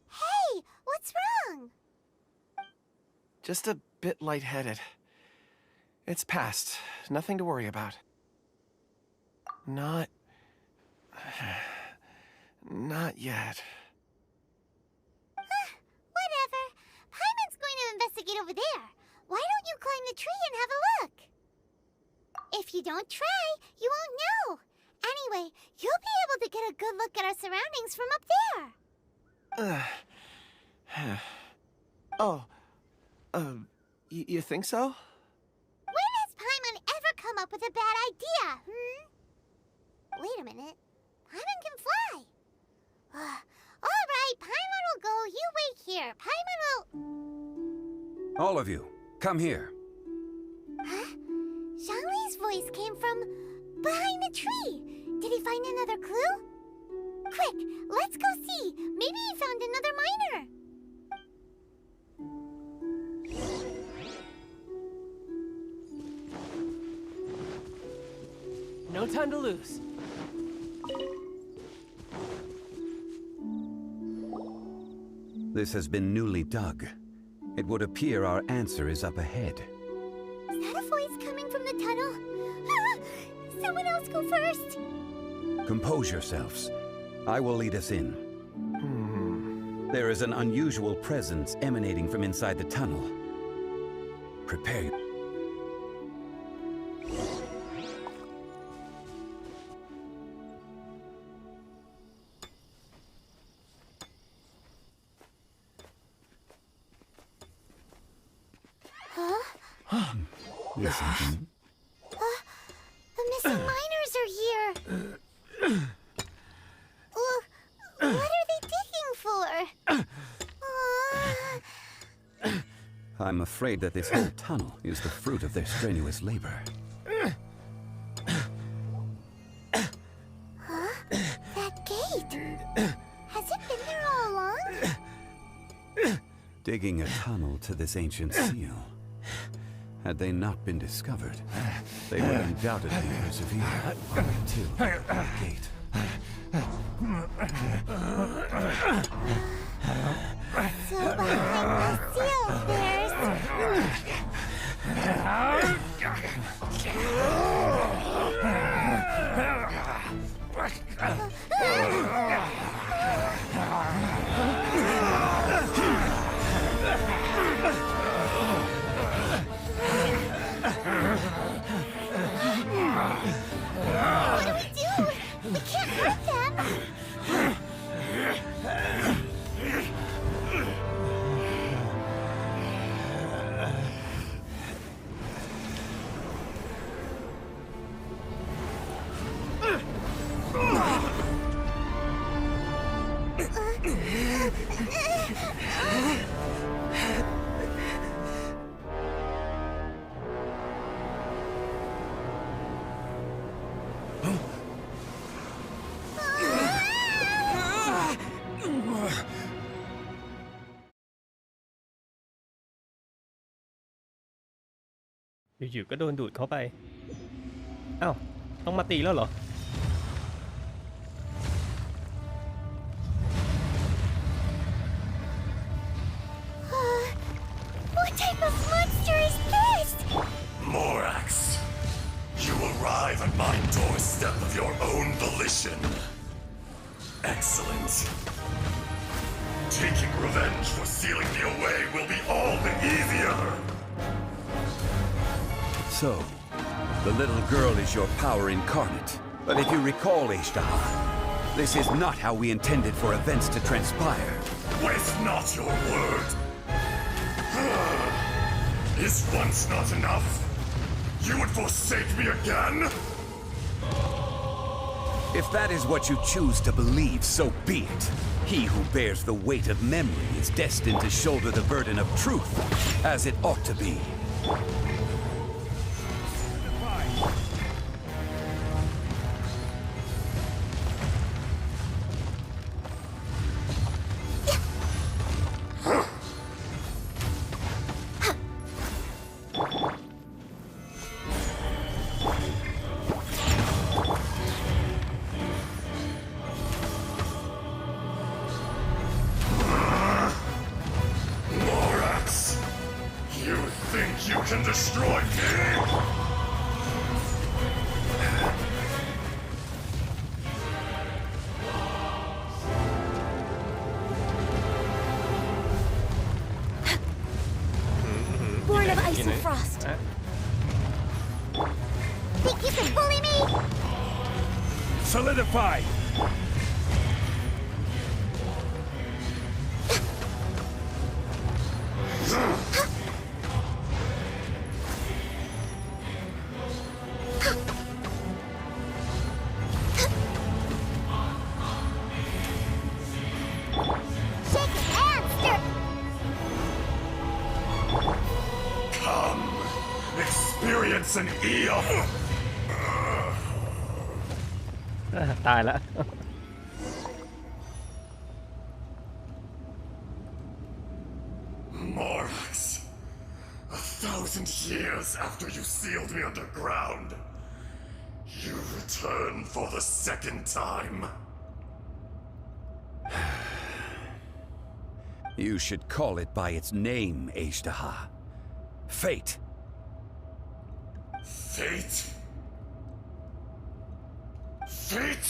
Hey, what's wrong? just a bit lightheaded. It's past. Nothing to worry about. Not yet. Whatever. Paimon's going to investigate over there. Why don't you climb the tree and have a look? If you don't try, you won't know. Anyway, you'll be able to get a good look at our surroundings from up there. You think so? When has Paimon ever come up with a bad idea, Wait a minute. Paimon can fly. All right, Paimon will go. You wait here. Paimon will... All of you, come here. Huh? Zhongli's voice came from behind the tree. Did he find another clue? Quick, let's go see. Maybe he found another miner. No time to lose. This has been newly dug. It would appear our answer is up ahead. Is that a voice coming from the tunnel? Someone else go first. Compose yourselves. I will lead us in. There is an unusual presence emanating from inside the tunnel. Prepare. Listen. The missing miners are here. What are they digging for? I'm afraid that this whole tunnel is the fruit of their strenuous labor. That gate. Has it been there all along? Digging a tunnel to this ancient seal. Had they not been discovered, they would undoubtedly persevere until the gate. So behind the seal, there's... What do we do? We can't hurt them.อยู่ๆก็โดนดูดเข้าไปอ้าวต้องมาตีแล้วเหรอ What type of monster is this? Morax, you arrive at my doorstep of your own volition. Excellent. Taking revenge for sealing me away will be all the easier. So, the little girl is your power incarnate. But if you recall, Ishtar, this is not how we intended for events to transpire. Waste not your words. Is once not enough? You would forsake me again? If that is what you choose to believe, so be it. He who bears the weight of memory is destined to shoulder the burden of truth, as it ought to be. You can destroy me? Born of ice and frost. Think you can bully me? Solidify! Genshin Impact. ตายแล้ว Morax, 1,000 years after you sealed me underground, you return for the second time. You should call it by its name, Ajdaha. Fate. Fate? Fate?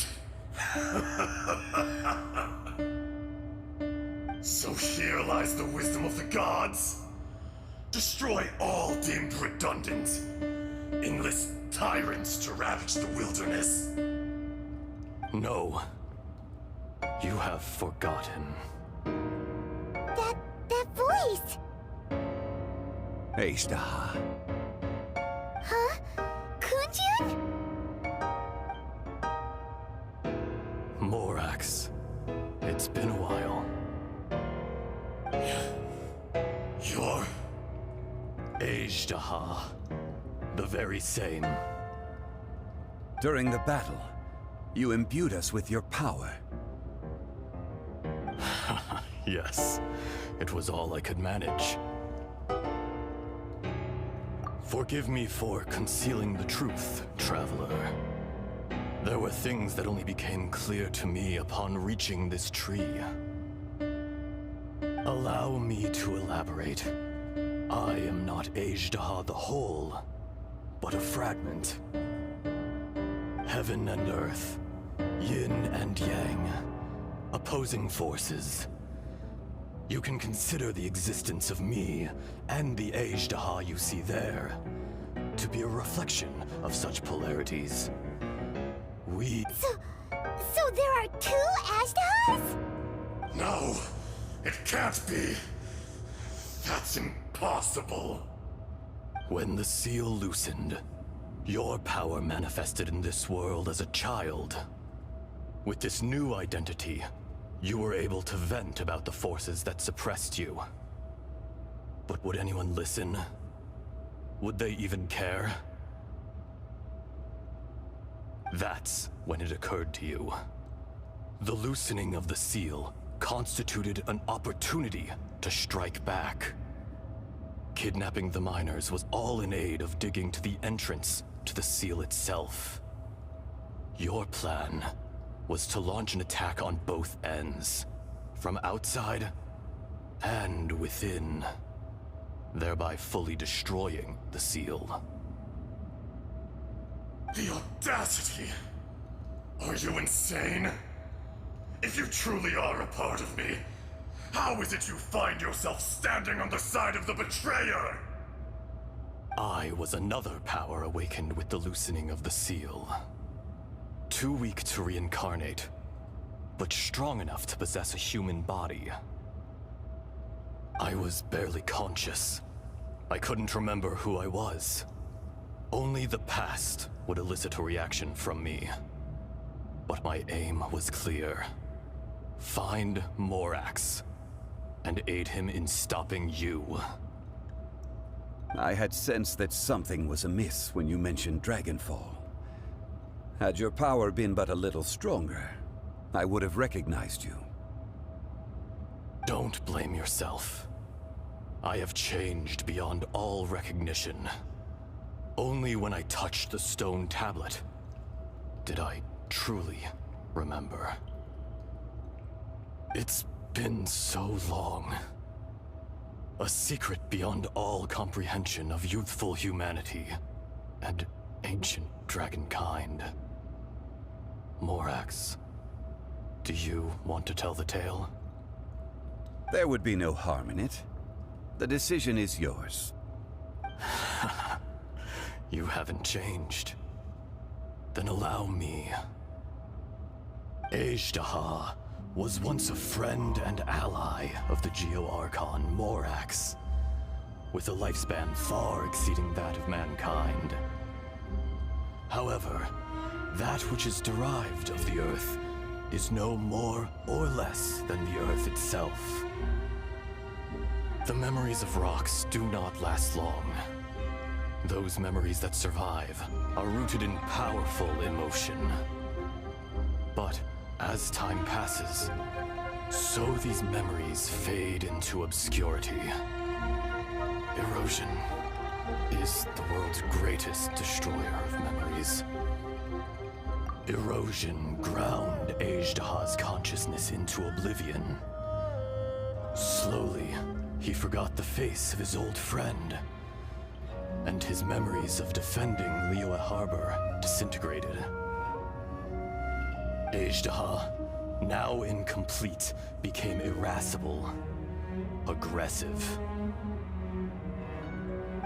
So here lies the wisdom of the gods. Destroy all deemed redundant. Enlist tyrants to ravage the wilderness. No. You have forgotten. That voice! Ajdaha. Huh? Kunjun? Morax. It's been a while. You're... Ajdaha. The very same. During the battle, you imbued us with your power. Yes. It was all I could manage. Forgive me for concealing the truth, traveler. There were things that only became clear to me upon reaching this tree. Allow me to elaborate. I am not Ajdaha the whole, but a fragment. Heaven and earth, yin and yang, opposing forces. You can consider the existence of me and the Ajdaha you see there to be a reflection of such polarities. So there are two Ajdahas? No, it can't be. That's impossible. When the seal loosened, your power manifested in this world as a child. With this new identity, you were able to vent about the forces that suppressed you. But would anyone listen? Would they even care? That's when it occurred to you. The loosening of the seal constituted an opportunity to strike back. Kidnapping the miners was all in aid of digging to the entrance to the seal itself. Your plan was to launch an attack on both ends, from outside and within, thereby fully destroying the seal. The audacity! Are you insane? If you truly are a part of me, how is it you find yourself standing on the side of the betrayer? I was another power awakened with the loosening of the seal. Too weak to reincarnate, but strong enough to possess a human body. I was barely conscious. I couldn't remember who I was. Only the past would elicit a reaction from me. But my aim was clear. Find Morax and aid him in stopping you. I had sensed that something was amiss when you mentioned Dragonfall. Had your power been but a little stronger, I would have recognized you. Don't blame yourself. I have changed beyond all recognition. Only when I touched the stone tablet did I truly remember. It's been so long. A secret beyond all comprehension of youthful humanity and ancient dragonkind. Morax, do you want to tell the tale? There would be no harm in it. The decision is yours. You haven't changed. Then allow me. Ajdaha was once a friend and ally of the Geo-Archon Morax, with a lifespan far exceeding that of mankind. However, that which is derived of the Earth is no more or less than the Earth itself. The memories of rocks do not last long. Those memories that survive are rooted in powerful emotion. But as time passes, so these memories fade into obscurity. Erosion is the world's greatest destroyer of memories. Erosion ground Ajdaha's consciousness into oblivion. Slowly, he forgot the face of his old friend, and his memories of defending Liyue Harbor disintegrated. Ajdaha, now incomplete, became irascible, aggressive.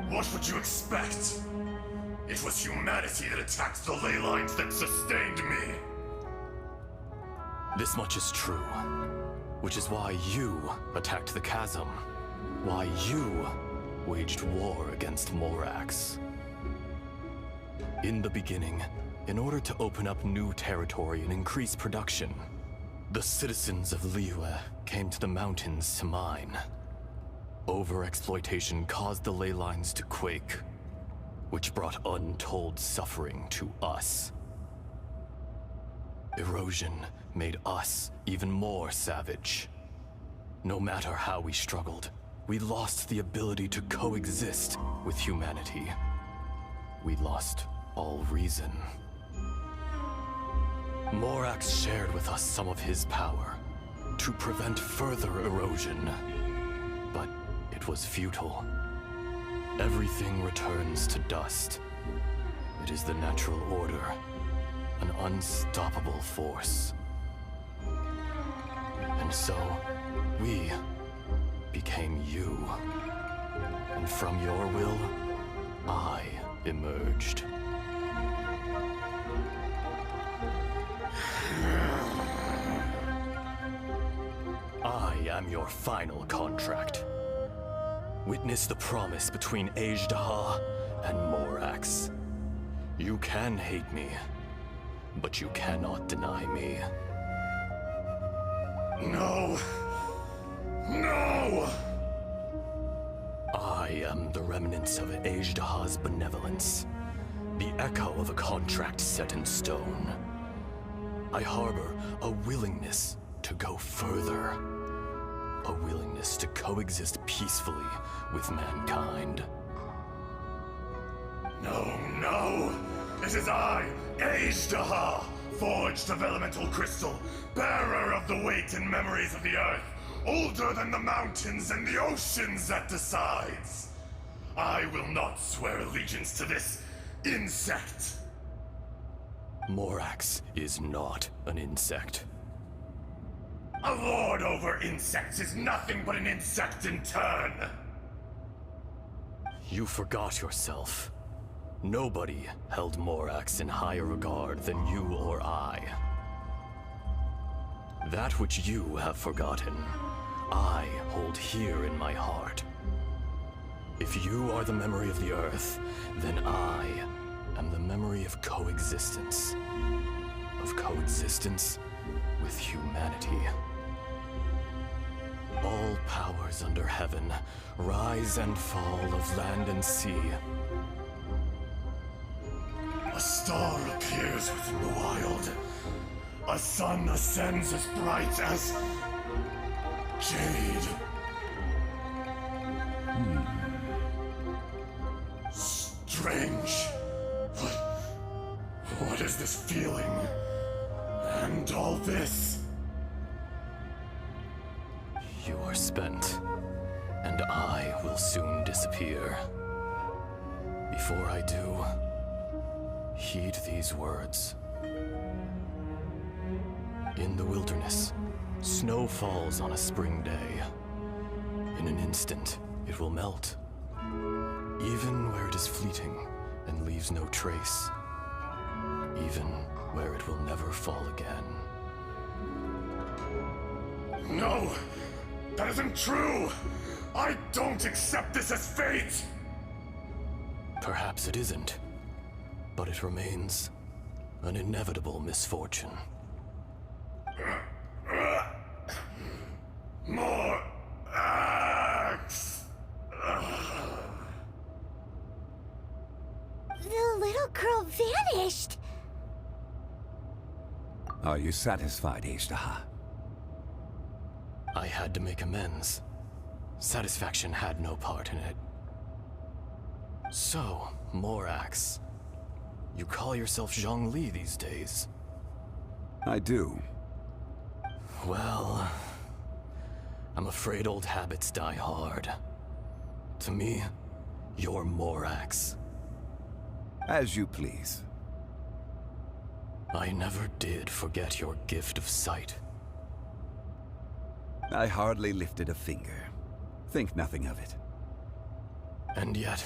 What would you expect? It was humanity that attacked the ley lines that sustained me. This much is true, which is why you attacked the chasm, why you waged war against Morax. In the beginning, in order to open up new territory and increase production, the citizens of Liyue came to the mountains to mine. Overexploitation caused the ley lines to quake, which brought untold suffering to us. Erosion made us even more savage. No matter how we struggled, we lost the ability to coexist with humanity. We lost all reason. Morax shared with us some of his power to prevent further erosion, but it was futile. Everything returns to dust. It is the natural order, an unstoppable force. And so, we became you. And from your will, I emerged. I am your final contract. Witness the promise between Ajdaha and Morax. You can hate me, but you cannot deny me. No! No! I am the remnants of Ajdaha's benevolence, the echo of a contract set in stone. I harbor a willingness to go further, a willingness to coexist peacefully with mankind. No! It is I, Ajdaha, forged of elemental crystal, bearer of the weight and memories of the earth, older than the mountains and the oceans that decides. I will not swear allegiance to this insect. Morax is not an insect. A lord over insects is nothing but an insect in turn. You forgot yourself. Nobody held Morax in higher regard than you or I. That which you have forgotten, I hold here in my heart. If you are the memory of the Earth, then I am the memory of coexistence. Of coexistence with humanity. All powers under heaven, rise and fall of land and sea. A star appears within the wild. A sun ascends as bright as jade. Strange. What is this feeling? And all this? You are spent, and I will soon disappear. Before I do, heed these words. In the wilderness, snow falls on a spring day. In an instant, it will melt. Even where it is fleeting and leaves no trace. Even where it will never fall again. No! That isn't true! I don't accept this as fate! Perhaps it isn't, but it remains an inevitable misfortune. More axe! little girl vanished. Are you satisfied, Ishtaha? I had to make amends. Satisfaction had no part in it. So, Morax, you call yourself Zhongli these days? I do. Well, I'm afraid old habits die hard. To me, you're Morax. As you please. I never did forget your gift of sight. I hardly lifted a finger. Think nothing of it. And yet,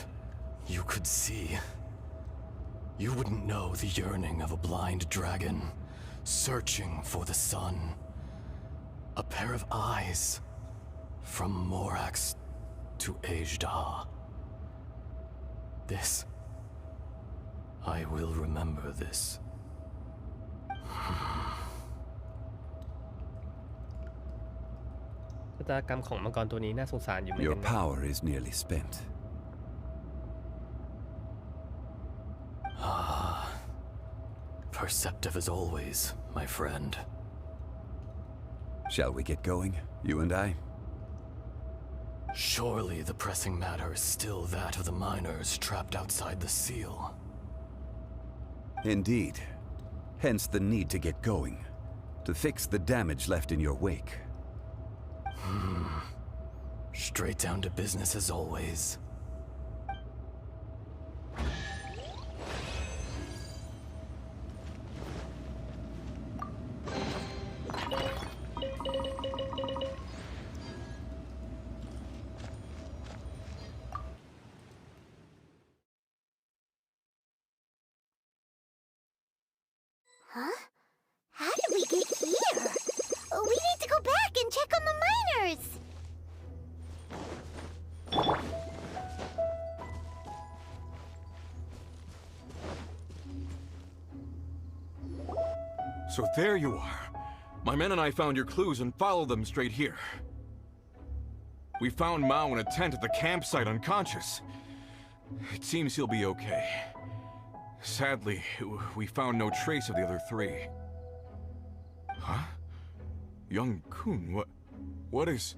you could see. You wouldn't know the yearning of a blind dragon, searching for the sun. A pair of eyes, from Morax to Ejda. This. I will remember this. ชะตากรรมของมังกรตัวนี้น่าสงสารอยู่เหมือน Your กันนะ power is nearly spent. Perceptive as always, my friend. Shall we get going, you and I? Surely the pressing matter is still that of the miners trapped outside the seal. Indeed. Hence the need to get going. To fix the damage left in your wake. Straight down to business as always. Huh? How did we get here? We need to go back and check on the miners! So there you are. My men and I found your clues and followed them straight here. We found Mao in a tent at the campsite unconscious. It seems he'll be okay. Sadly, we found no trace of the other three. Huh? Young Kun, what is...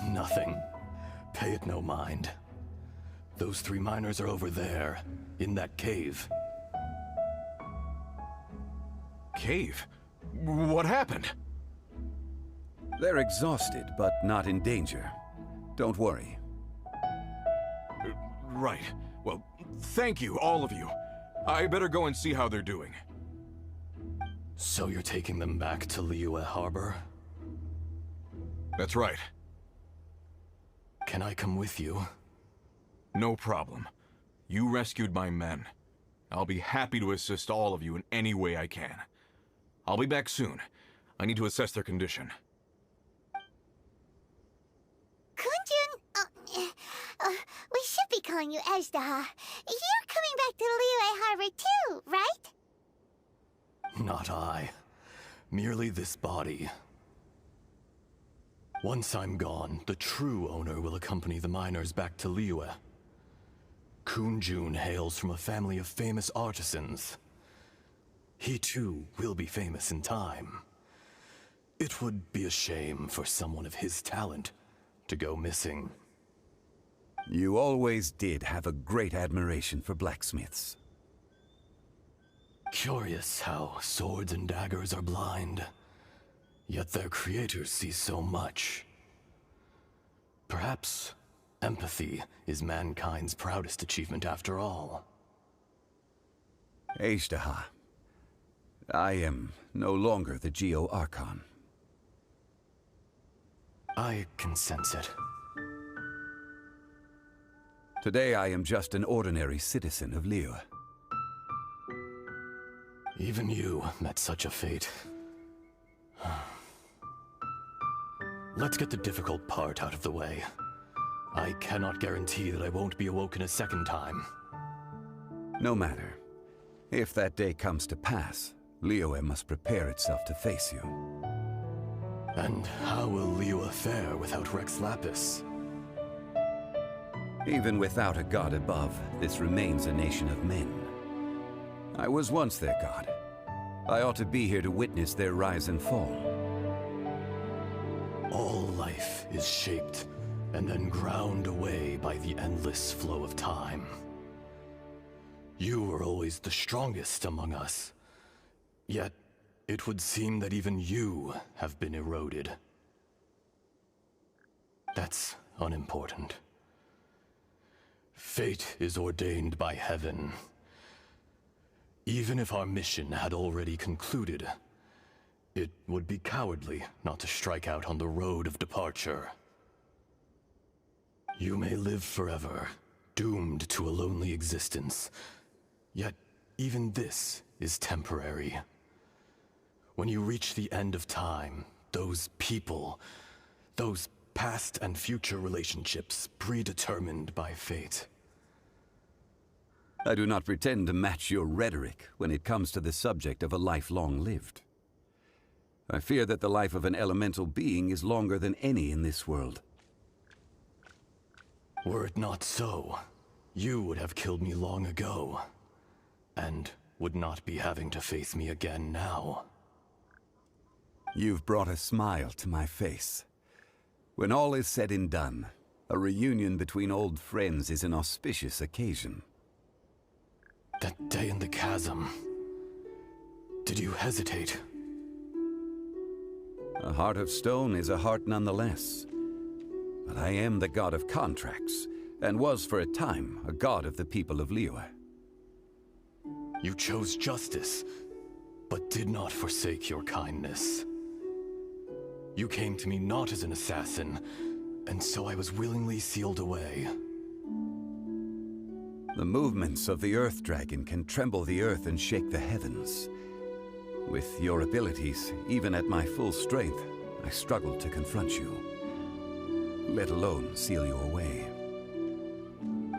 Nothing. Pay it no mind. Those three miners are over there, in that cave. Cave? What happened? They're exhausted, but not in danger. Don't worry. Right. Well, thank you, all of you. I better go and see how they're doing. So you're taking them back to Liyue Harbor? That's right. Can I come with you? No problem. You rescued my men. I'll be happy to assist all of you in any way I can. I'll be back soon. I need to assess their condition. Kunjun, we should be calling you Ejdaha. You're coming back to Liyue Harbor too, right? Not I. Merely this body. Once I'm gone, the true owner will accompany the miners back to Liyue. Kunjun hails from a family of famous artisans. He too will be famous in time. It would be a shame for someone of his talent to go missing. You always did have a great admiration for blacksmiths. Curious how swords and daggers are blind, yet their creators see so much. Perhaps empathy is mankind's proudest achievement after all. Ejdaha, I am no longer the Geo Archon. I can sense it. Today I am just an ordinary citizen of Liyue. Even you met such a fate. Let's get the difficult part out of the way. I cannot guarantee that I won't be awoken a second time. No matter. If that day comes to pass, Liyue must prepare itself to face you. And how will Liyue fare without Rex Lapis? Even without a god above, this remains a nation of men. I was once their god. I ought to be here to witness their rise and fall. All life is shaped and then ground away by the endless flow of time. You were always the strongest among us. Yet, it would seem that even you have been eroded. That's unimportant. Fate is ordained by heaven. Even if our mission had already concluded, it would be cowardly not to strike out on the road of departure. You may live forever, doomed to a lonely existence. Yet, even this is temporary. When you reach the end of time, those people, those past and future relationships predetermined by fate. I do not pretend to match your rhetoric when it comes to the subject of a life long lived. I fear that the life of an elemental being is longer than any in this world. Were it not so, you would have killed me long ago, and would not be having to face me again now. You've brought a smile to my face. When all is said and done, a reunion between old friends is an auspicious occasion. That day in the chasm, did you hesitate? A heart of stone is a heart nonetheless. But I am the god of contracts, and was for a time a god of the people of Liyue. You chose justice, but did not forsake your kindness. You came to me not as an assassin, and so I was willingly sealed away. The movements of the Earth Dragon can tremble the earth and shake the heavens. With your abilities, even at my full strength, I struggled to confront you, let alone seal you away.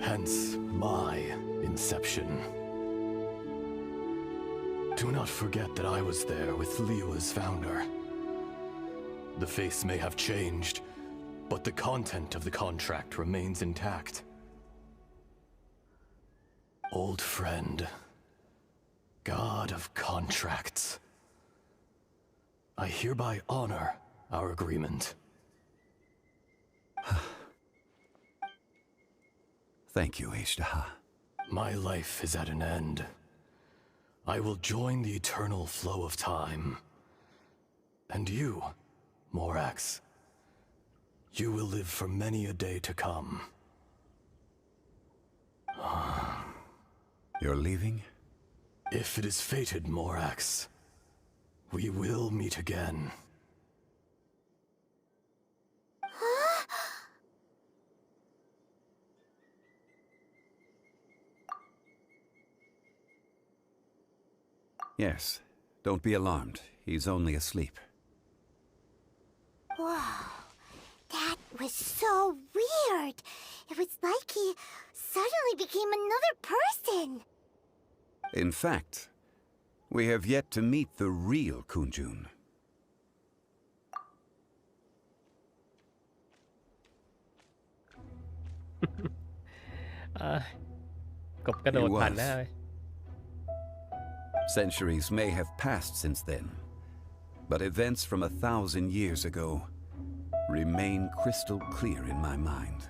Hence my inception. Do not forget that I was there with Liyue's founder. The face may have changed, but the content of the contract remains intact. Old friend, god of contracts, I hereby honor our agreement. Thank you, Ishtaha. My life is at an end. I will join the eternal flow of time. And you, Morax, you will live for many a day to come. You're leaving? If it is fated, Morax, we will meet again. Yes. Don't be alarmed. He's only asleep. Whoa. That was so weird. It was like he suddenly became another person. In fact, we have yet to meet the real Kunjun. กบกระโดดผ่านหน้าไป Centuries may have passed since then, but events from 1,000 years ago remain crystal clear in my mind.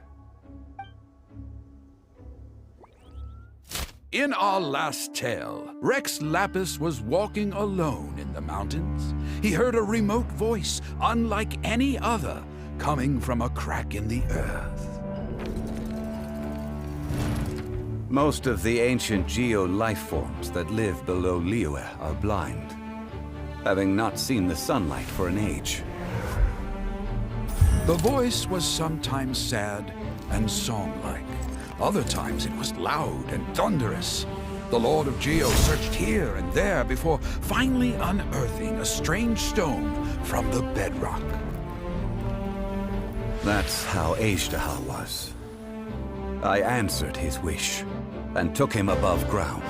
In our last tale, Rex Lapis was walking alone in the mountains. He heard a remote voice, unlike any other, coming from a crack in the earth. Most of the ancient geo-life forms that live below Liyue are blind, having not seen the sunlight for an age. The voice was sometimes sad and song-like. Other times it was loud and thunderous. The Lord of Geo searched here and there before finally unearthing a strange stone from the bedrock. That's how Ishtaha was. I answered his wish and took him above ground.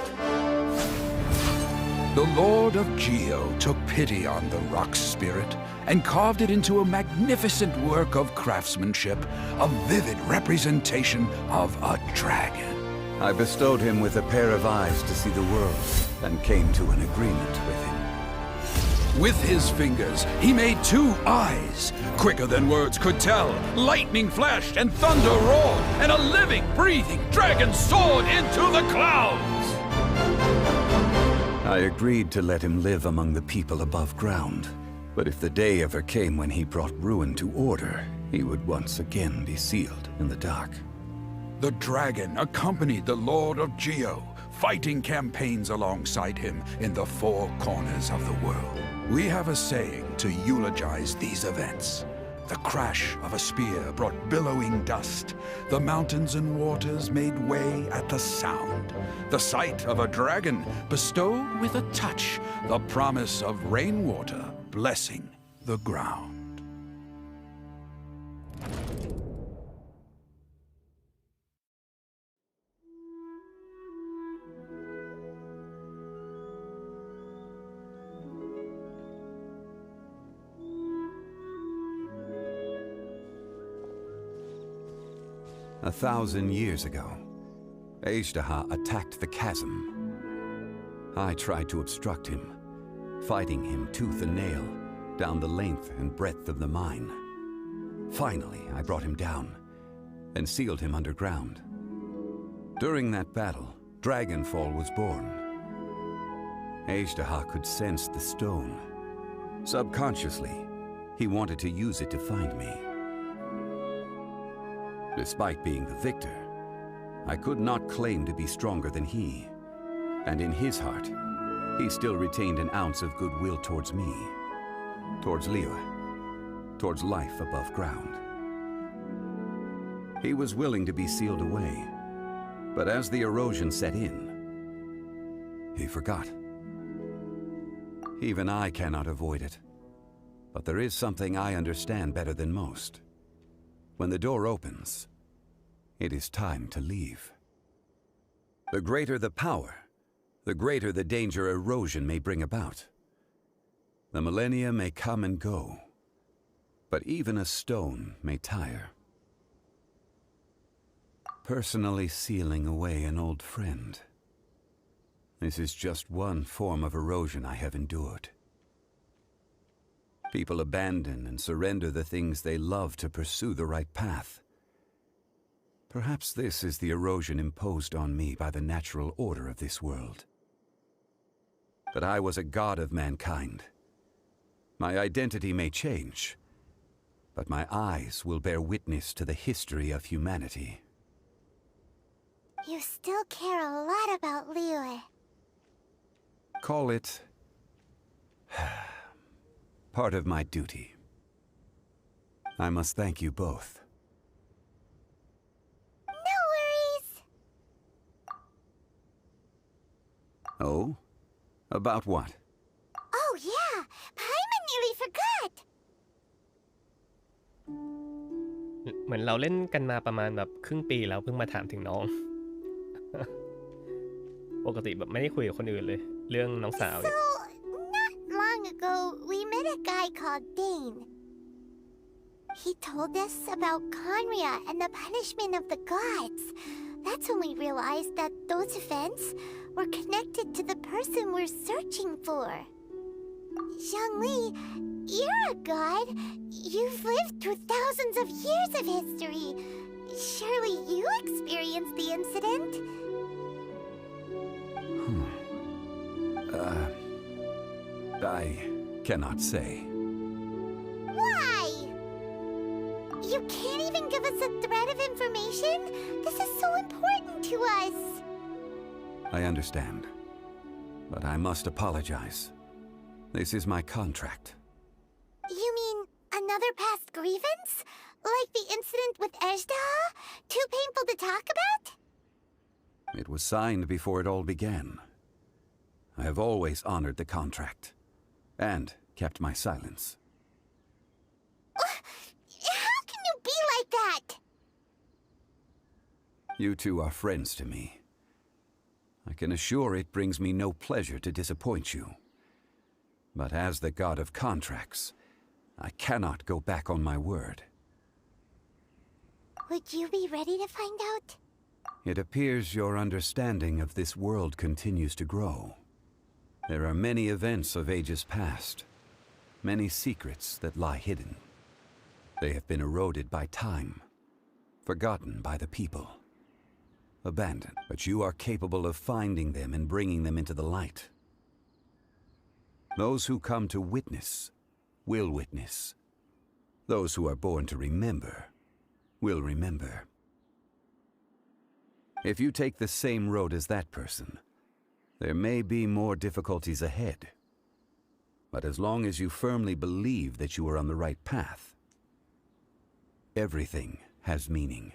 The Lord of Geo took pity on the rock spirit and carved it into a magnificent work of craftsmanship, a vivid representation of a dragon. I bestowed him with a pair of eyes to see the world and came to an agreement with him. With his fingers, he made 2 eyes, quicker than words could tell. Lightning flashed and thunder roared, and a living, breathing dragon soared into the clouds. I agreed to let him live among the people above ground. But if the day ever came when he brought ruin to order, he would once again be sealed in the dark. The dragon accompanied the Lord of Geo, fighting campaigns alongside him in the 4 corners of the world. We have a saying to eulogize these events. The crash of a spear brought billowing dust. The mountains and waters made way at the sound. The sight of a dragon bestowed with a touch the promise of rainwater blessing the ground. A 1,000 years ago, Ajdaha attacked the chasm. I tried to obstruct him, fighting him tooth and nail down the length and breadth of the mine. Finally, I brought him down and sealed him underground. During that battle, Dragonfall was born. Ajdaha could sense the stone. Subconsciously, he wanted to use it to find me. Despite being the victor, I could not claim to be stronger than he. And in his heart, he still retained an ounce of goodwill towards me, towards Liyue, towards life above ground. He was willing to be sealed away, but as the erosion set in, he forgot. Even I cannot avoid it, but there is something I understand better than most. When the door opens, it is time to leave. The greater the power, the greater the danger erosion may bring about. The millennia may come and go, but even a stone may tire. Personally sealing away an old friend. This is just one form of erosion I have endured. People abandon and surrender the things they love to pursue the right path. Perhaps this is the erosion imposed on me by the natural order of this world. But I was a god of mankind. My identity may change, but my eyes will bear witness to the history of humanity. You still care a lot about Liyue. Call it part of my duty. I must thank you both. No worries. Oh? About what? Oh yeah, Paimon nearly forgot. เหมือนเราเล่นกันมาประมาณแบบครึ่งปีแล้วเพิ่งมาถามถึงน้อง ปกติแบบไม่ได้คุยกับคนอื่นเลยเรื่องน้องสาวเนี่ย Not long ago, we met a guy called Dane. He told us about Conria and the punishment of the gods. That's when we realized that those events were connected to the person we're searching for. Zhongli, you're a god. You've lived through thousands of years of history. Surely you experienced the incident? I cannot say. Why? You can't even give us a thread of information? This is so important to us. I understand. But I must apologize. This is my contract. You mean another past grievance? Like the incident with Ajdaha? Too painful to talk about? It was signed before it all began. I have always honored the contract. And kept my silence. How can you be like that? You two are friends to me. I can assure it brings me no pleasure to disappoint you. But as the god of contracts, I cannot go back on my word. Would you be ready to find out? It appears your understanding of this world continues to grow. There are many events of ages past, many secrets that lie hidden. They have been eroded by time, forgotten by the people, abandoned. But you are capable of finding them and bringing them into the light. Those who come to witness will witness. Those who are born to remember will remember. If you take the same road as that person, there may be more difficulties ahead. But as long as you firmly believe that you are on the right path, everything has meaning.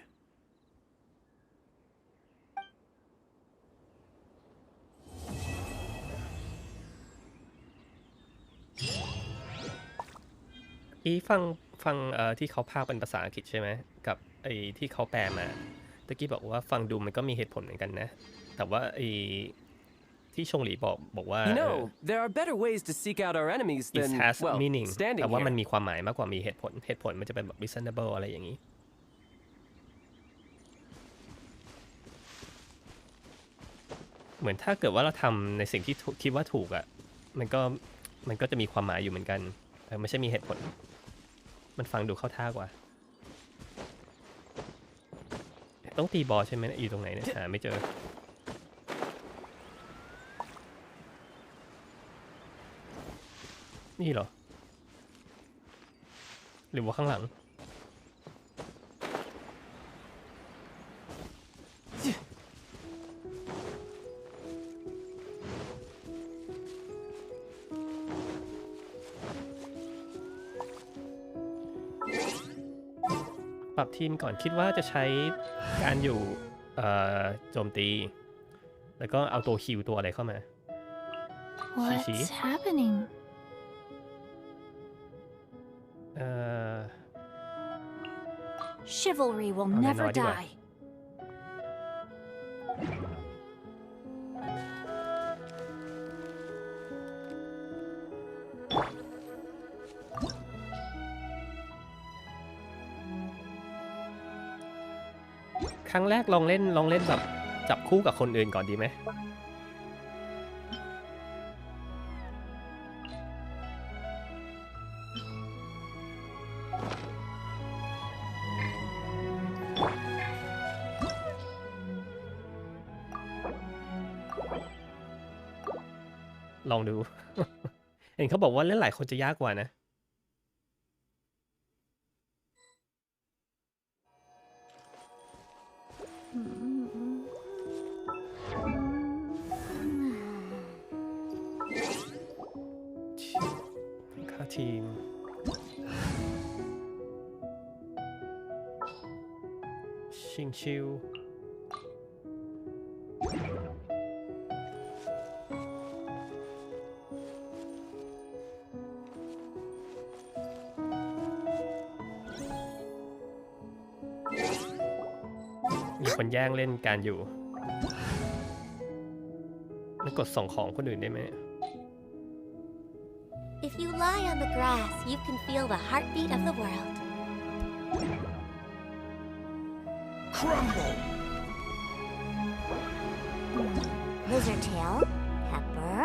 ฟังที่เขาพากย์เป็นภาษาอังกฤษใช่ไหมกับไอ้ที่เขาแปลมาตะกี้บอกว่าฟังดูมันก็มีเหตุผลเหมือนกันนะแต่ว่าไอ้ที่ชงหลีบอกว่า You know, there are better ways to seek out our enemies it than has well, meaning standing แต่ว่ามัน here. มีความหมายมากกว่ามีเหตุผลมันจะเป็นแบบ reasonable อะไรอย่างนี้เหมือนถ้าเกิดว่าเราทำในสิ่งที่คิดว่าถูกอ่ะมันก็จะมีความหมายอยู่เหมือนกันไม่ใช่มีเหตุผลมันฟังดูเข้าท่ากว่าต้องตีบอลใช่ไหมอยู่ตรงไหนเนี่ยหาไม่เจอนี่เหรอหรือว่าข้างหลังปรับทีมก่อนคิดว่าจะใช้การอยู่โจมตีแล้วก็เอาตัวฮิวตัวอะไรเข้ามา What's happening? Chivalry will never die. ครั้งแรกลองเล่นแบบจับคู่กับคนอื่นก่อนดีไหมลองดู เห็นเขาบอกว่าเล่นหลายคนจะยากกว่านะค่าทีมชิงชิวมีคนแย่งเล่นการอยู่ไม่กดส่งของคนอื่นได้ไหม If you lie on the grass, you can feel the heartbeat of the world. Crumble! Lizard tail, pepper,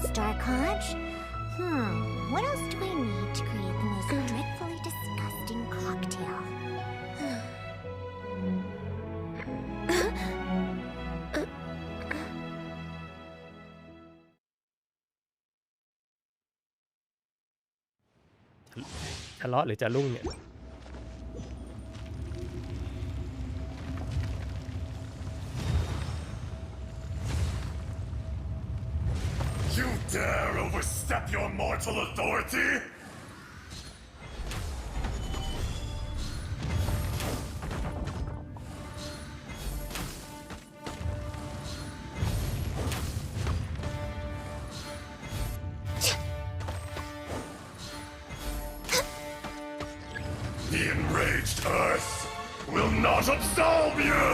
star conch. What else do I need to create the most dreadfully disgusting cocktail?ทะเลาะหรือจะรุ่งเนี่ย You dare overstep your mortal authority? The enraged Earth will not absolve you!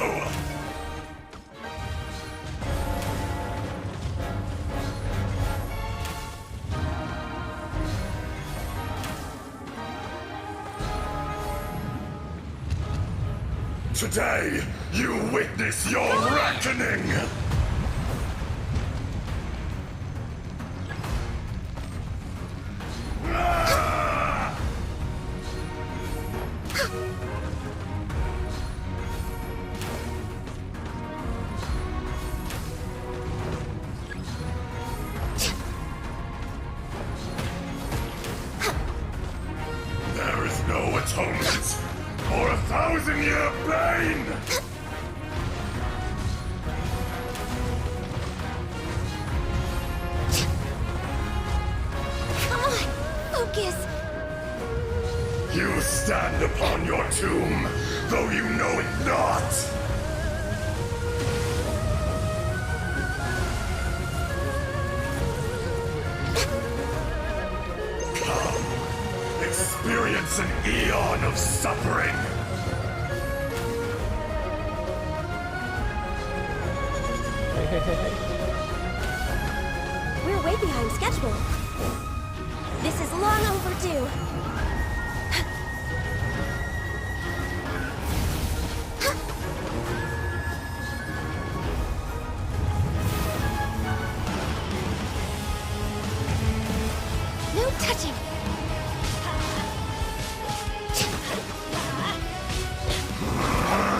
Today, you witness your reckoning! There is no atonement for a 1,000-year pain! Come on, focus. You stand upon your tomb, though you know it not! Come, experience an eon of suffering! We're way behind schedule. This is long overdue. No touching.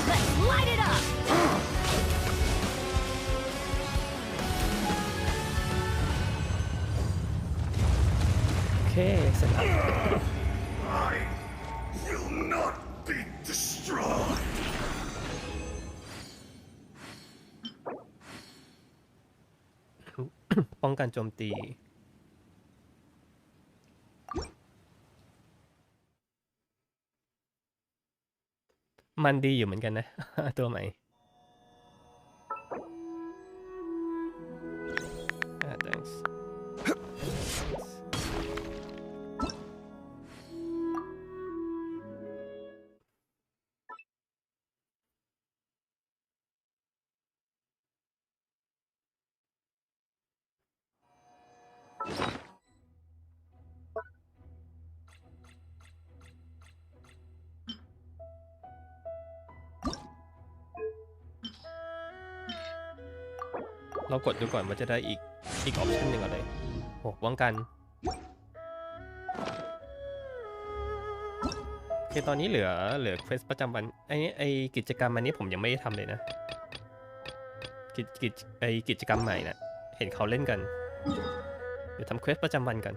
Let's light it up. โอเคเสร็จแล้ว I will not be destroyed! ป้องกันโจมตี มันดีอยู่เหมือนกันนะ ตัวใหม่ thanks เรากดดูก่อนว่าจะได้อีกออปชั่นหนึ่งอะไรโอ้ป้องกันโอเคตอนนี้เหลือเควสประจำวันไอกิจกรรมอันนี้ผมยังไม่ได้ทำเลยนะกิจกรรมใหม่นะเห็นเขาเล่นกันเดี๋ยวทำเควสประจำวันกัน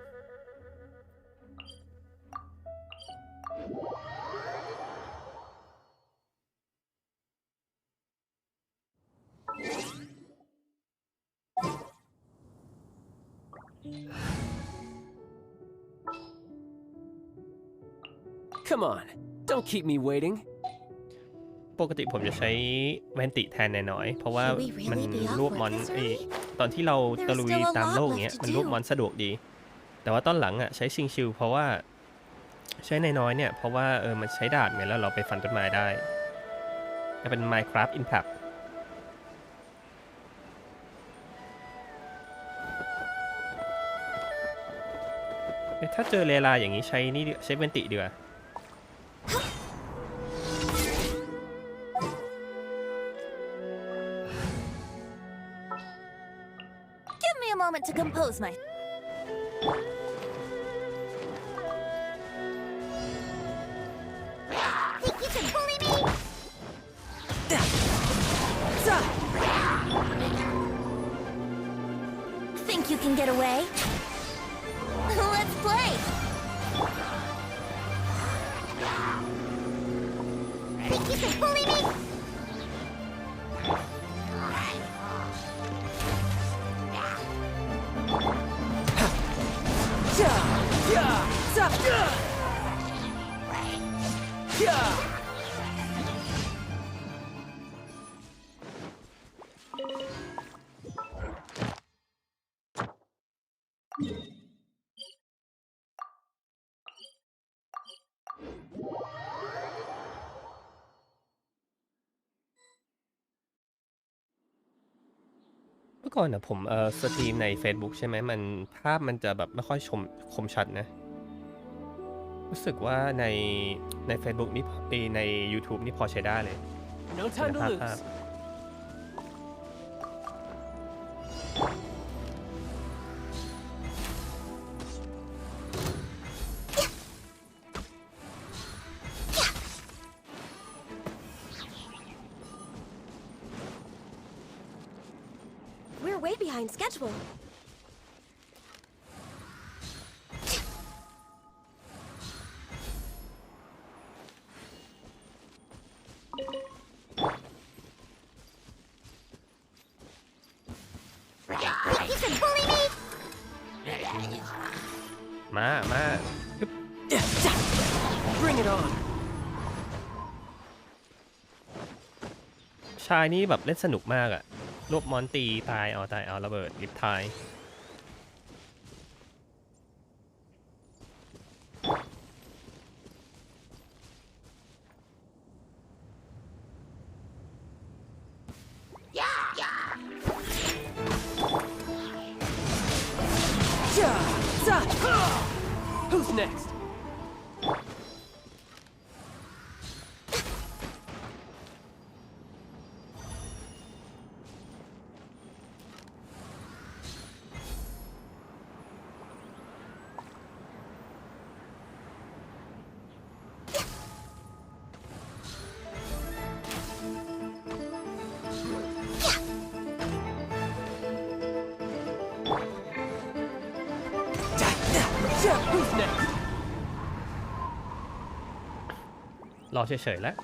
Come on, don't keep me waiting. ปกติผมจะใช้แวนติแทนน้อยๆเพราะว่ามันรวบมอนตอนที่เราตะลุยตามโลกเงี้ยมันรวบมอนสะดวกดีแต่ว่าตอนหลังอ่ะใช้ชิงชิลเพราะว่าใช้น้อยๆเนี่ยเพราะว่ามันใช้ดาบไงแล้วเราไปฟันต้นไม้ได้จะเป็น Minecraft Impact ถ้าเจอเลลาอย่างนี้ใช้แวนติดีกว่า Give me a moment to compose my... Think you can bully me? Think you can get away? Let's play! Think you can bully me? Yeah! เมื่อก่อนนะผมสตรีมใน Facebook ใช่ไหมภาพมันจะแบบไม่ค่อยคมชัดนะรู้สึกว่าใน Facebook นี่ใน YouTube นี่พอใช้ได้เลย No time to ภาพ lose. We're way behind schedule. You can bully me! มาฮึบ Bring it on. ชายนี่แบบเล่นสนุกมากอะรวบมอนตีตายเอาระเบิดลิฟทาย Who's next? Who's next? รอเฉยๆแล้ว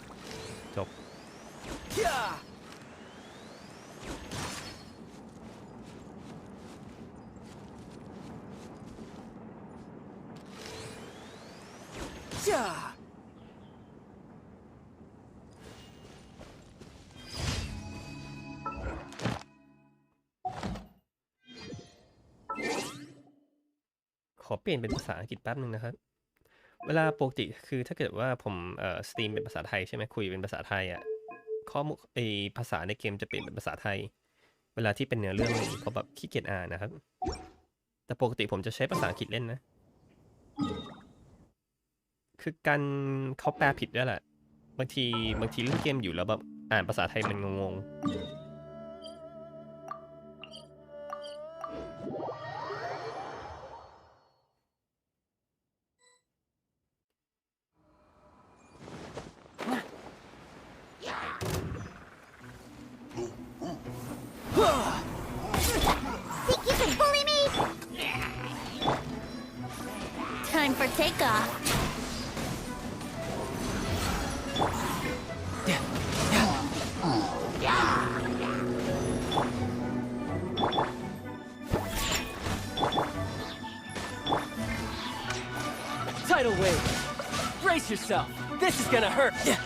จบ ขอเปลี่ยนเป็นภาษาอังกฤษแป๊บนึงนะครับ เวลาปกติคือถ้าเกิดว่าผมสตรีมเป็นภาษาไทยใช่ไหมคุยเป็นภาษาไทยอ่ะข้อมูลภาษาในเกมจะเปลี่ยนเป็นภาษาไทย เวลาที่เป็นเนื้อเรื่องเพราะแบบขี้เกียจอ่านนะครับ แต่ปกติผมจะใช้ภาษาอังกฤษเล่นนะ คือการเขาแปลผิดด้วยแหละบางทีเล่นเกมอยู่แล้วแบบอ่านภาษาไทยมันงงๆTime for takeoff. Tidal wave. Brace yourself. This is gonna hurt. Yeah.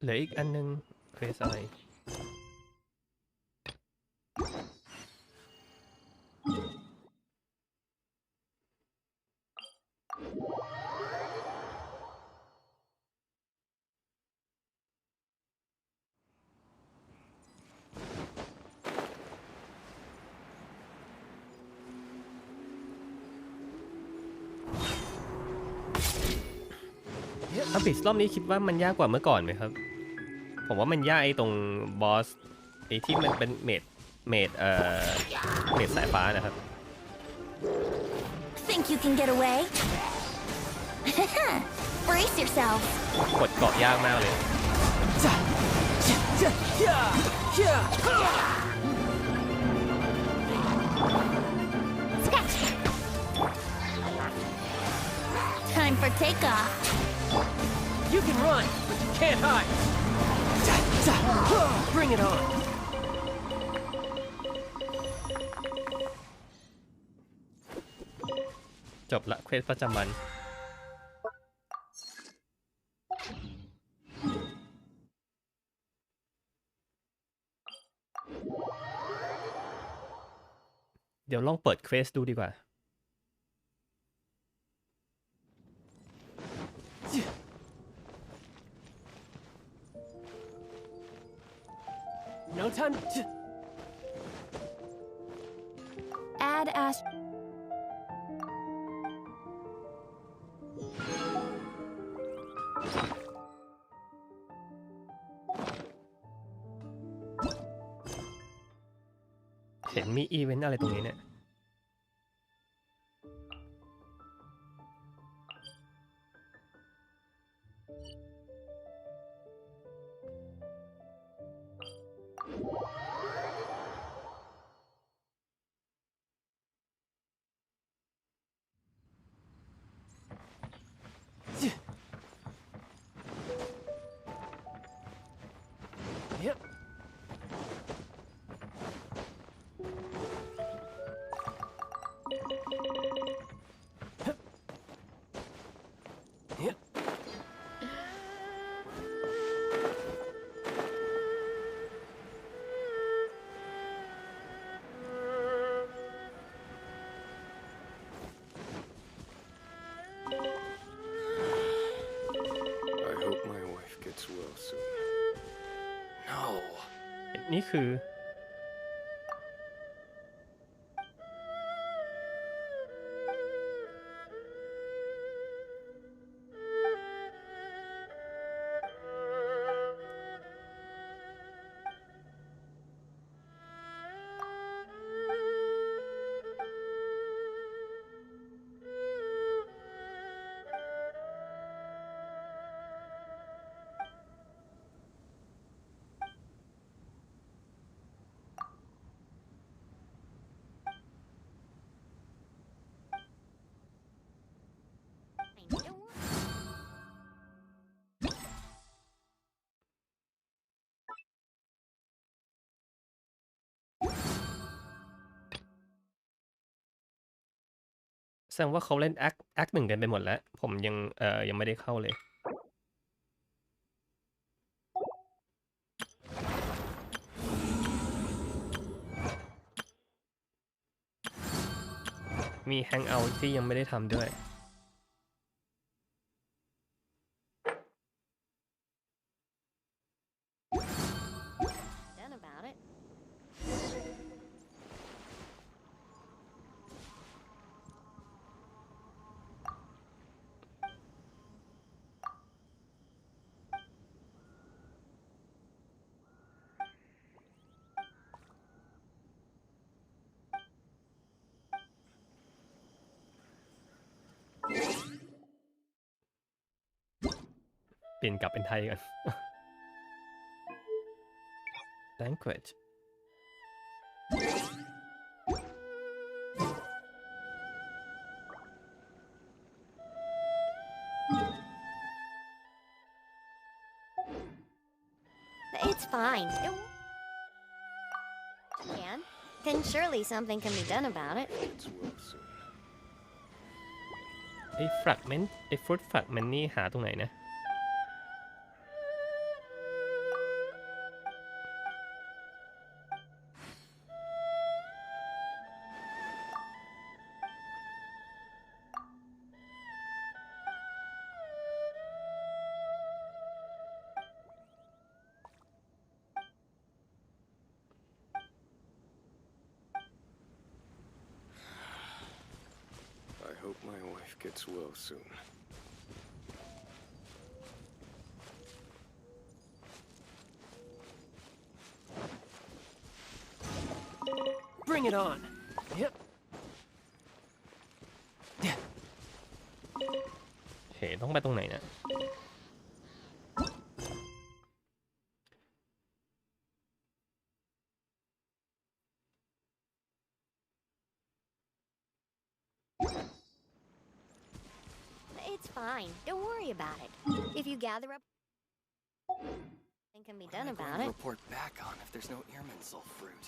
เหลืออีกอันนึงเควสอะไรอัพบิสรอบนี้คิดว่ามันยากกว่าเมื่อก่อนไหมครับผมว่ามันยากไอ้ตรงบอสไอ้ที่มันเป็นเมดสายฟ้านะครับ Think you can get away? Brace yourself. กดเกาะยากมากเลย Time for takeoff. You can run, but you can't hide. Bring it on. จบละเควสประจำวันเดี๋ยวลองเปิดเควสดูดีกว่า No time to... Add Ash. เห็นมีอีเวนต์อะไรตรงนี้เนี่ย Yep. Yep. I hope my wife gets well soon. No. นี่คือ แสดงว่าเขาเล่นแอคหนึ่งกันไปหมดแล้ว ผมยังไม่ได้เข้าเลย มีแฮงเอาท์ที่ยังไม่ได้ทำด้วย Done about it. เปลี่ยนกลับเป็นไทยกัน language It's fine. Can? Then surely something can be done about it. Gets well soon. ไอ้ fragment ไอ้ fruit fragment นี่หาตรงไหนนะ I hope my wife gets well soon. Bring it on. Yep. เฮ้ต้องไปตรงไหนนะ It's fine. Don't worry about it. If you gather up, something can be What am done I going about to it. report back on if there's no Irminsul fruit?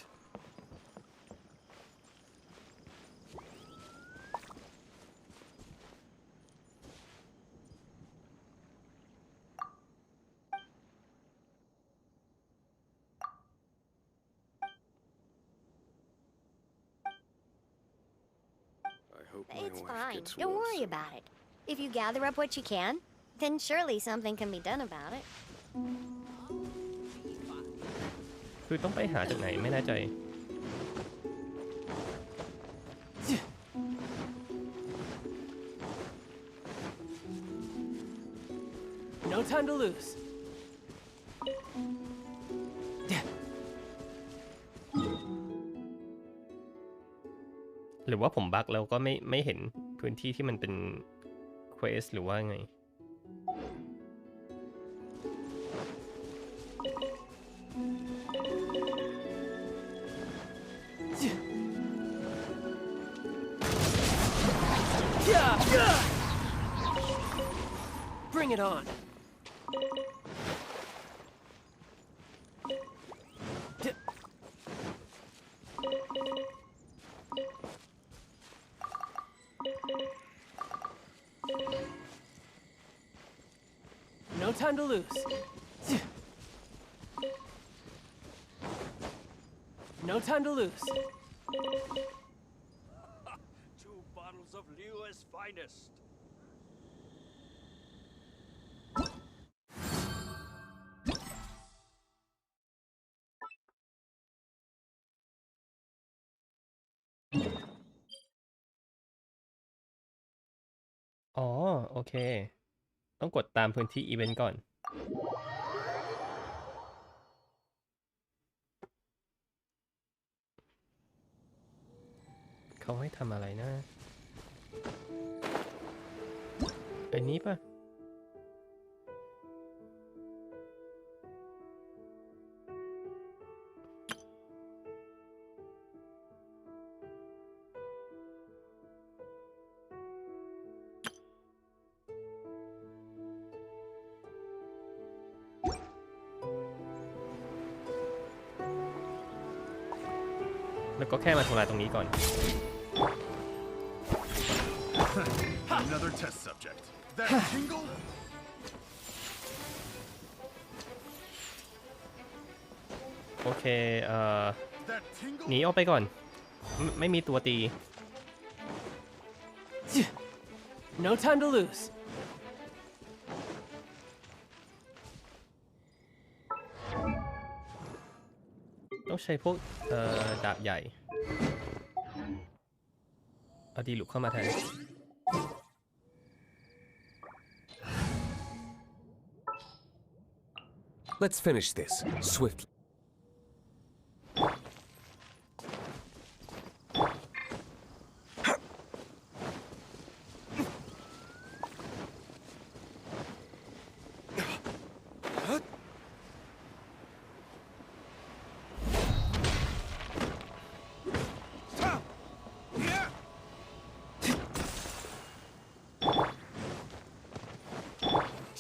It's fine. Don't worry about it. If you gather up what you can, then surely something can be done about it. คือต้องไปหาจากไหนไม่แน่ใจ No time to lose. หรือว่าผมบั๊กแล้วก็ไม่เห็นพื้นที่ที่มันเป็นเควสหรือว่าไง Bring it on. No time to lose. No time to lose. 2 bottles of Liu's finest. อ๋อโอเคต้องกดตามพื้นที่อีเวนต์ก่อนเขาให้ทำอะไรนะไอ้นี้ป่ะแล้วก็แค่มาทำลายตรงนี้ก่อน Another test subject. That tingle? โอเคหนีออกไปก่อนไม่มีตัวตี No time to lose. ต้องใช้พวกดาบใหญ่เอาดีลุกเข้ามาแทน Let's finish this swiftly.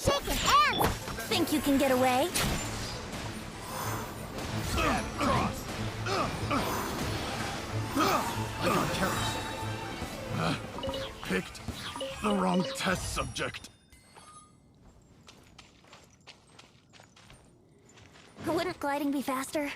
Shaking hands! Think you can get away? Picked the wrong test subject. Wouldn't gliding be faster?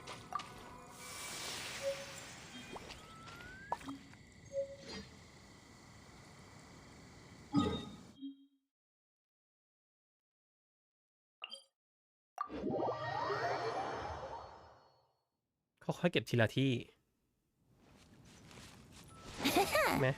ค่อยๆเก็บทีละที่ไหม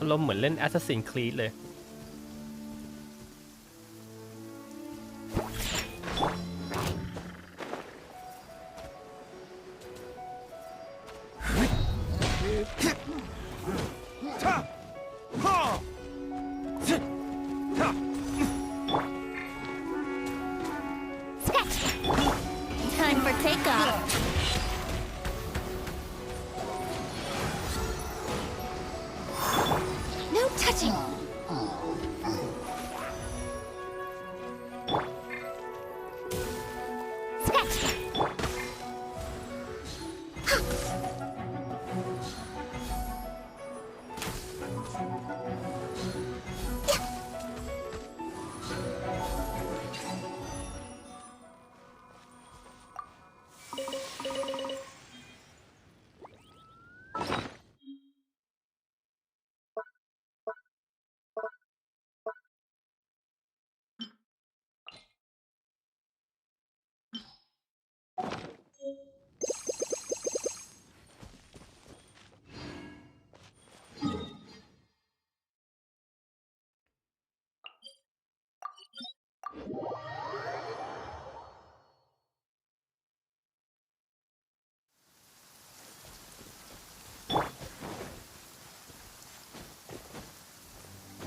อารมณ์เหมือนเล่น Assassin's Creed เลย Scratching.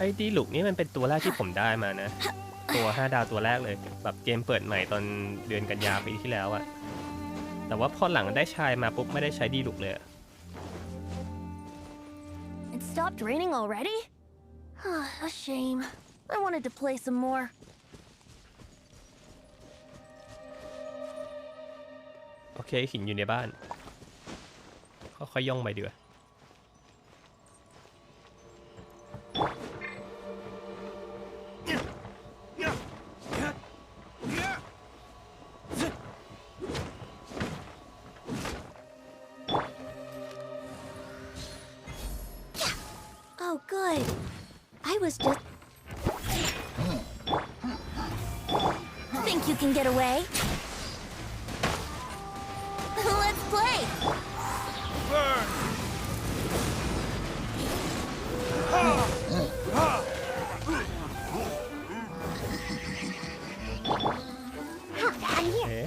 ไอ้ดีลุกนี่มันเป็นตัวแรกที่ผมได้มานะ ตัว5 ดาวตัวแรกเลยแบบเกมเปิดใหม่ตอนเดือนกันยาปีที่แล้วอะแต่ว่าพอหลังได้ชายมาปุ๊บไม่ได้ใช้ดีลุกเลย It stopped raining already? A shame. I wanted to play some more. โอเคหินอยู่ในบ้านค่อยๆย่องไปดีกว่าOh, good. I was just... Think you can get away? Let's play! Okay.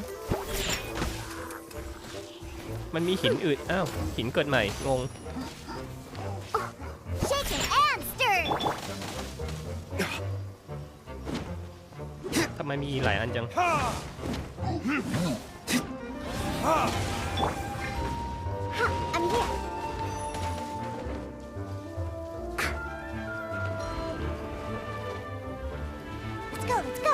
มันมีหินอื่นอ้าวหินเกิดใหม่งง Shaken and stirred. ทำไมมีหลายอันจัง I'm here. Let's go, let's go.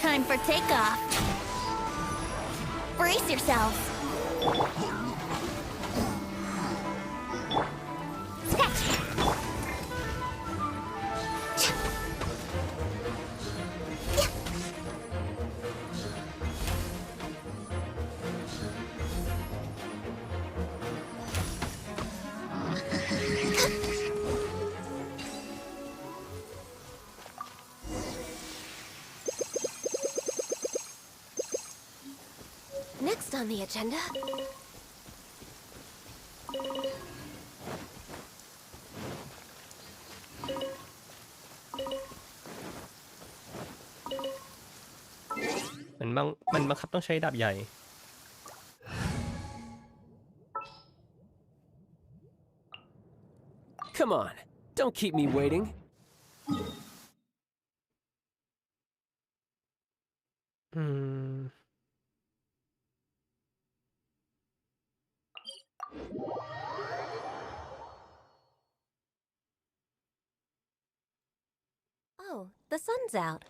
Time for takeoff. Brace yourselves. Scratch. Next on the agenda.มันบังคับต้องใช้ดาบใหญ่ Come on, don't keep me waiting. Oh, the sun's out.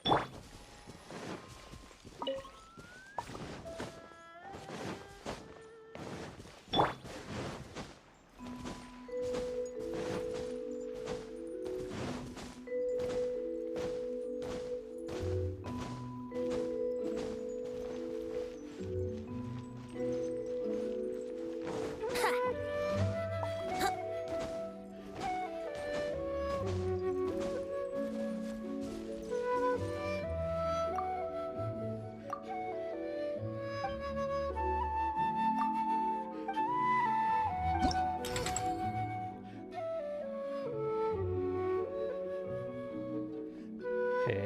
โอเค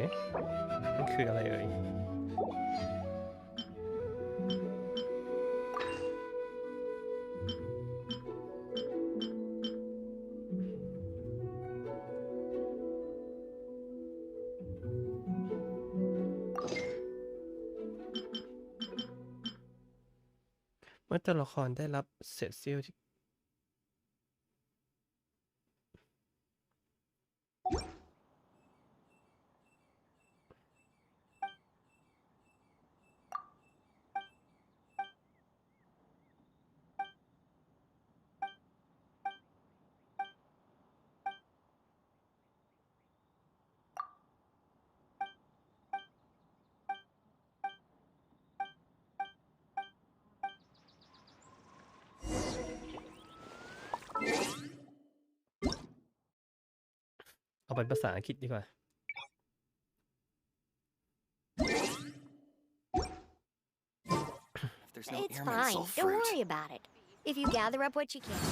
มันคืออะไรเอ่ย มื่อตัวละครได้รับเศษเสี้ยวที่เอาเป็นภาษาอังกฤษดีกว่า There's no It's airman fine. soul Don't fruit. worry about it. If you gather up what you can.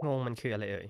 งงมันคืออะไรเอ่ย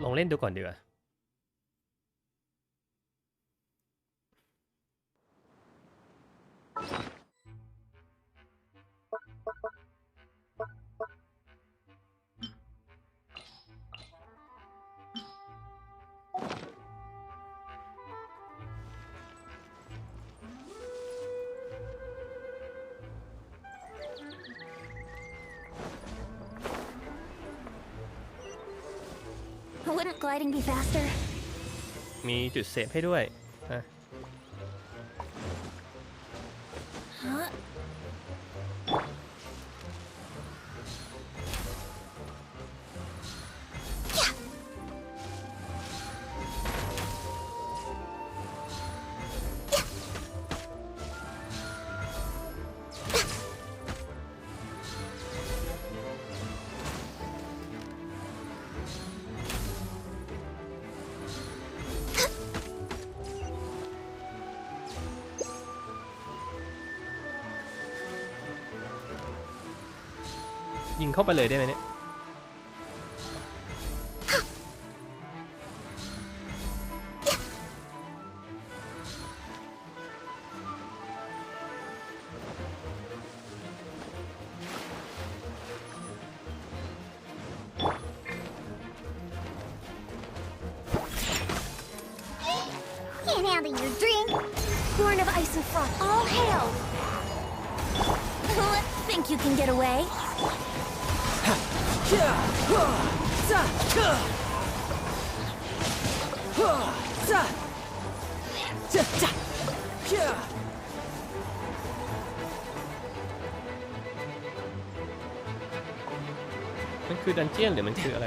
ลองเล่นดูก่อนดีกว่า Wouldn't gliding be faster? มีจุดเซฟให้ด้วยอ่ะ Huh? ยิงเข้าไปเลยได้ไหมเนี่ย Can't handle having your drink? Born of ice and frost, all hail! Think you can get away? Yeah. มันคือดันเจียนหรือมันคืออะไร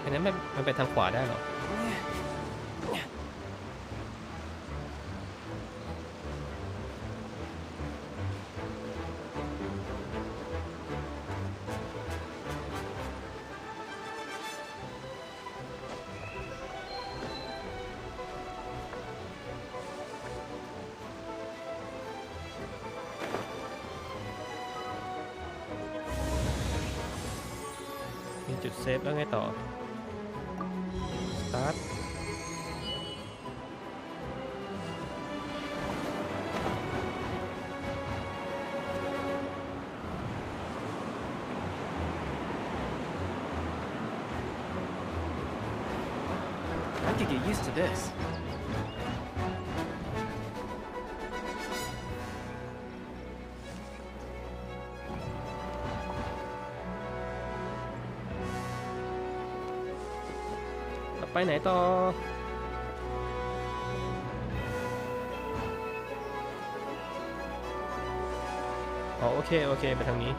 อันนั้นมันไปทางขวาได้เหรอมีจุดเซฟแล้วไงต่อ start I could get used to this. ไปไหนต่ออ๋อโอเคไปทางนี้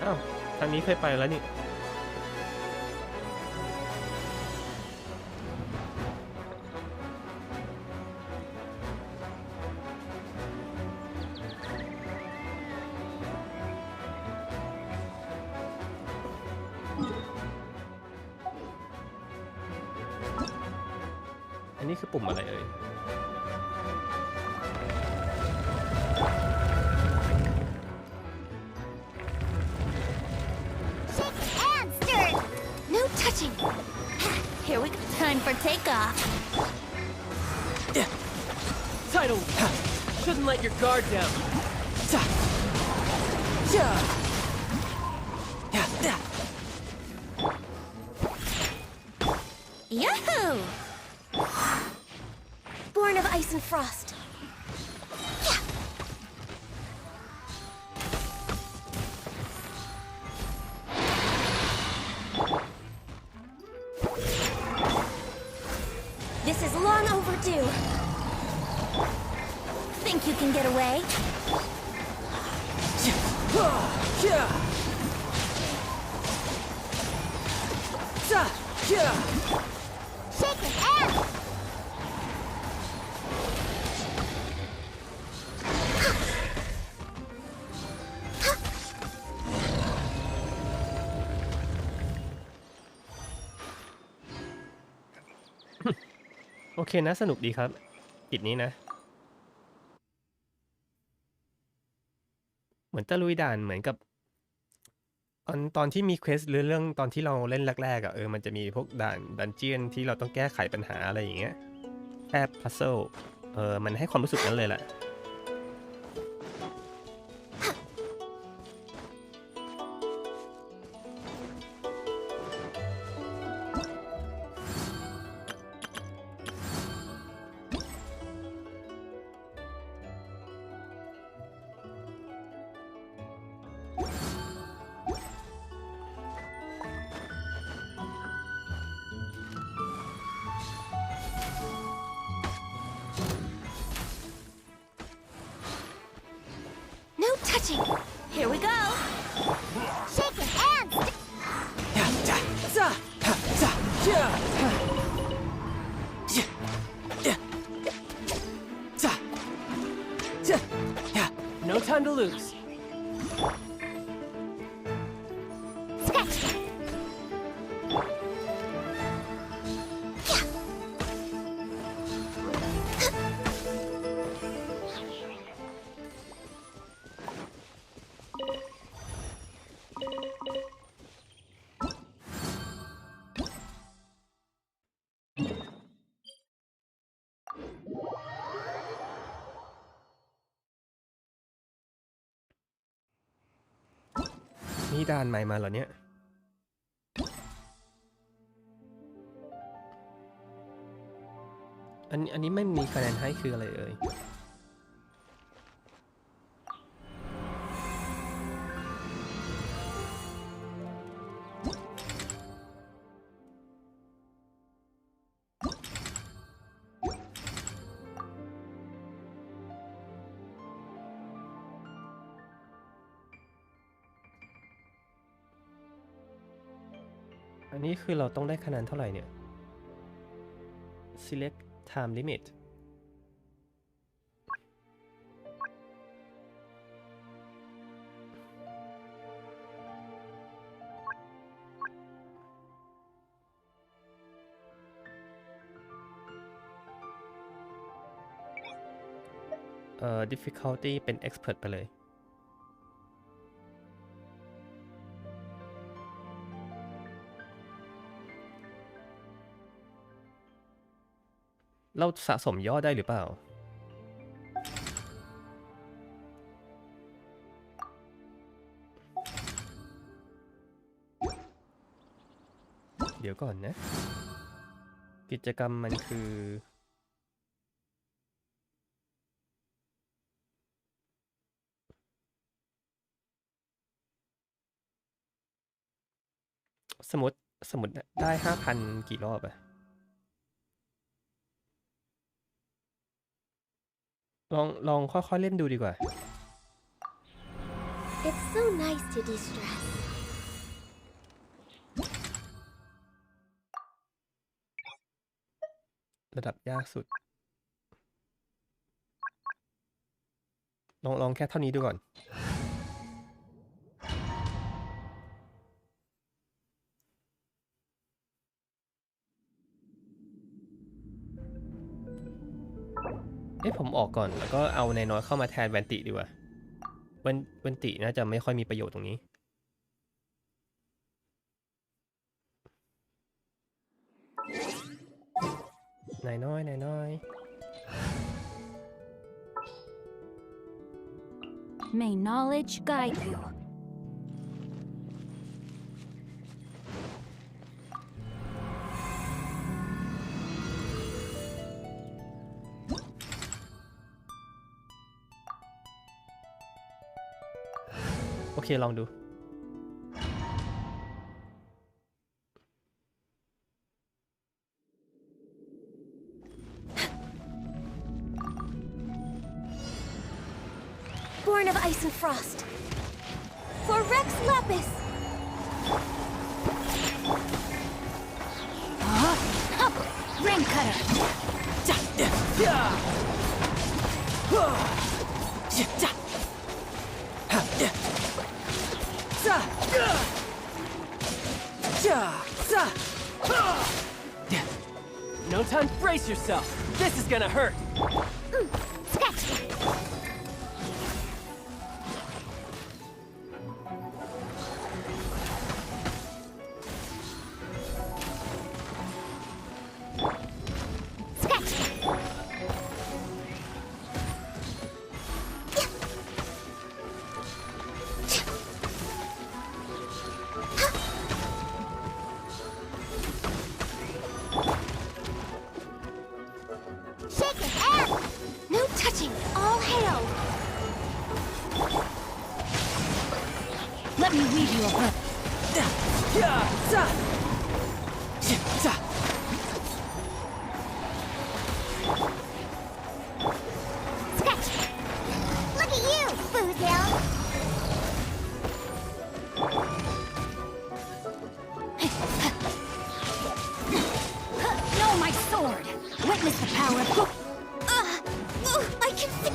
อ้าวทางนี้เคยไปแล้วนี่อันนี้คือปุ่มอะไรเอ่ย And stirred! No touching! Here we go. Time for takeoff. Tidal, shouldn't let your guard down. Yahoo! Born of ice and frost. This is long overdue. Think you can get away? Shake your hand! โอเคนะสนุกดีครับกิจนี้นะเหมือนตะลุยด่านเหมือนกับตอนที่มีเควสเรื่องตอนที่เราเล่นแรกๆอ่ะมันจะมีพวกดันเจียนที่เราต้องแก้ไขปัญหาอะไรอย่างเงี้ยแค่พัซเซิลมันให้ความรู้สึกนั้นเลยแหละ No touching! Here we go! Shake your hands! No time to lose. Scratch! นี่ด่านใหม่มาเหรอเนี่ยอันนี้ไม่มีคะแนนให้คืออะไรเอ่ยอันนี้คือเราต้องได้คะแนนเท่าไหร่เนี่ย select time limit difficulty เป็น expert ไปเลย เราสะสมยอดได้หรือเปล่า เดี๋ยวก่อนนะ กิจกรรมมันคือ สมมติได้ 5,000 กี่รอบอะลองค่อยๆเล่นดูดีกว่า It's so nice to de-stress. ระดับยากสุด ลองแค่เท่านี้ดูก่อน ผมออกก่อนแล้วก็เอานายน้อยเข้ามาแทนแวนติดีกว่าแวนติน่าจะไม่ค่อยมีประโยชน์ตรงนี้นายน้อย May knowledge guide you. โอเคลองดู Born of ice and frost. For Rex Lapis. Rain cutter. No time, brace yourself. This is gonna hurt. Scratch. Let me weave you a web. Sketch! Look at you, Foozil! Know my sword. Witness the power of... I can see...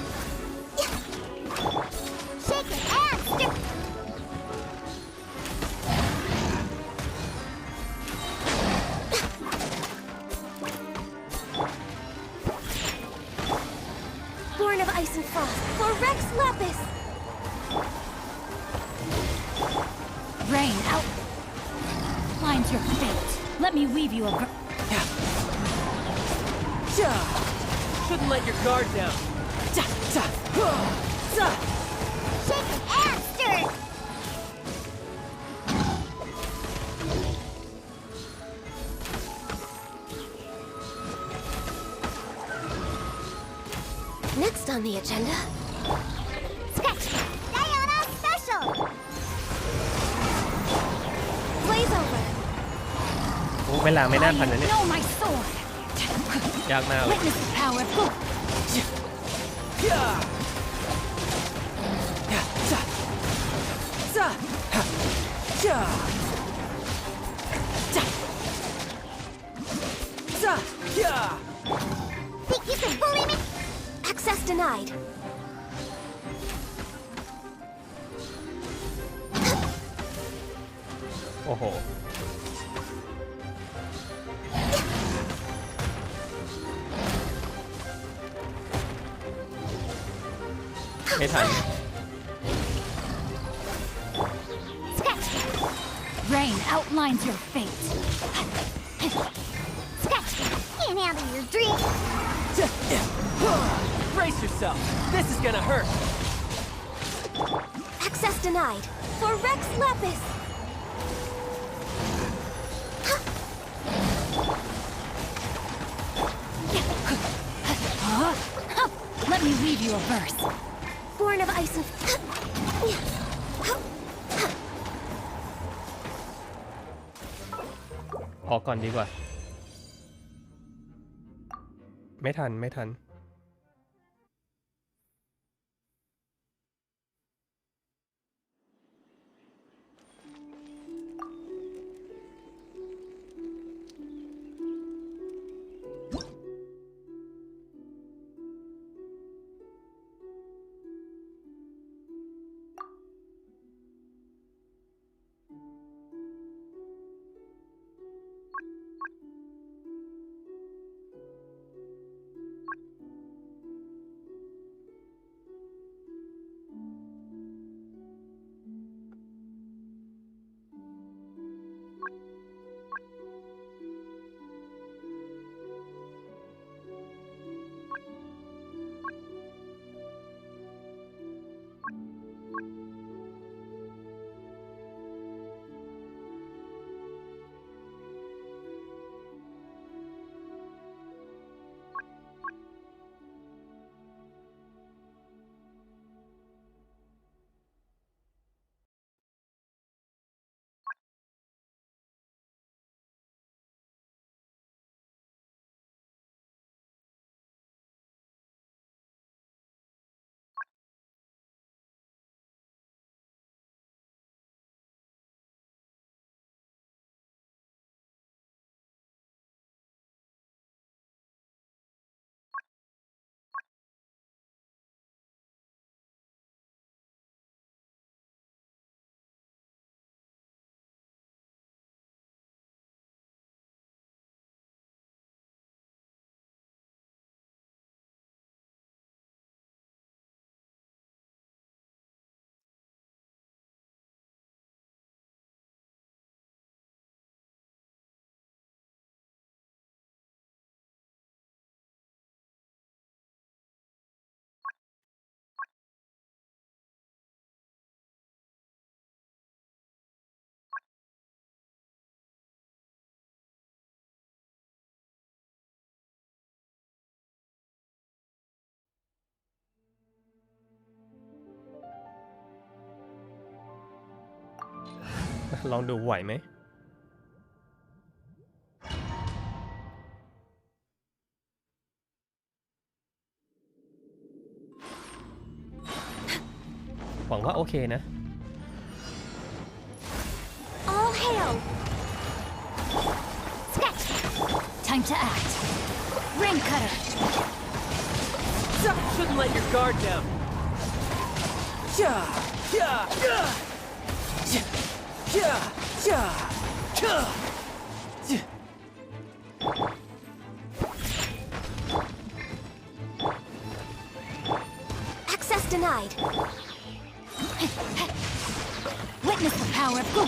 Shake your ass! Born of ice and frost. For Rex Lapis. Rain out. Find your fate. Let me weave you a... Shouldn't let your guard down. Shake your ass, dirt! Next on the agenda. Sketch! Diana Special! Blaze over. โอ้เวลาไม่น่าทันนะเนี่ย Know my sword. ยากมากเลย Witness the power of Gu. Think you can bully me? Access denied. โอ้โหไม่ทัน Sketch! Rain outlines your fate. Sketch! Can't handle your dream! Brace yourself. This is gonna hurt. Access denied. For Rex Lapis. Let me read you a verse. Born of ice and... ออกก่อนดีกว่า ไม่ทันไม่ทันลองดูไหวไหมหวังว่าโอเคนะ All hail. Sketch! Time to act. Ring cutter. Shouldn't let your guard down. Access denied. Witness the power of Gu.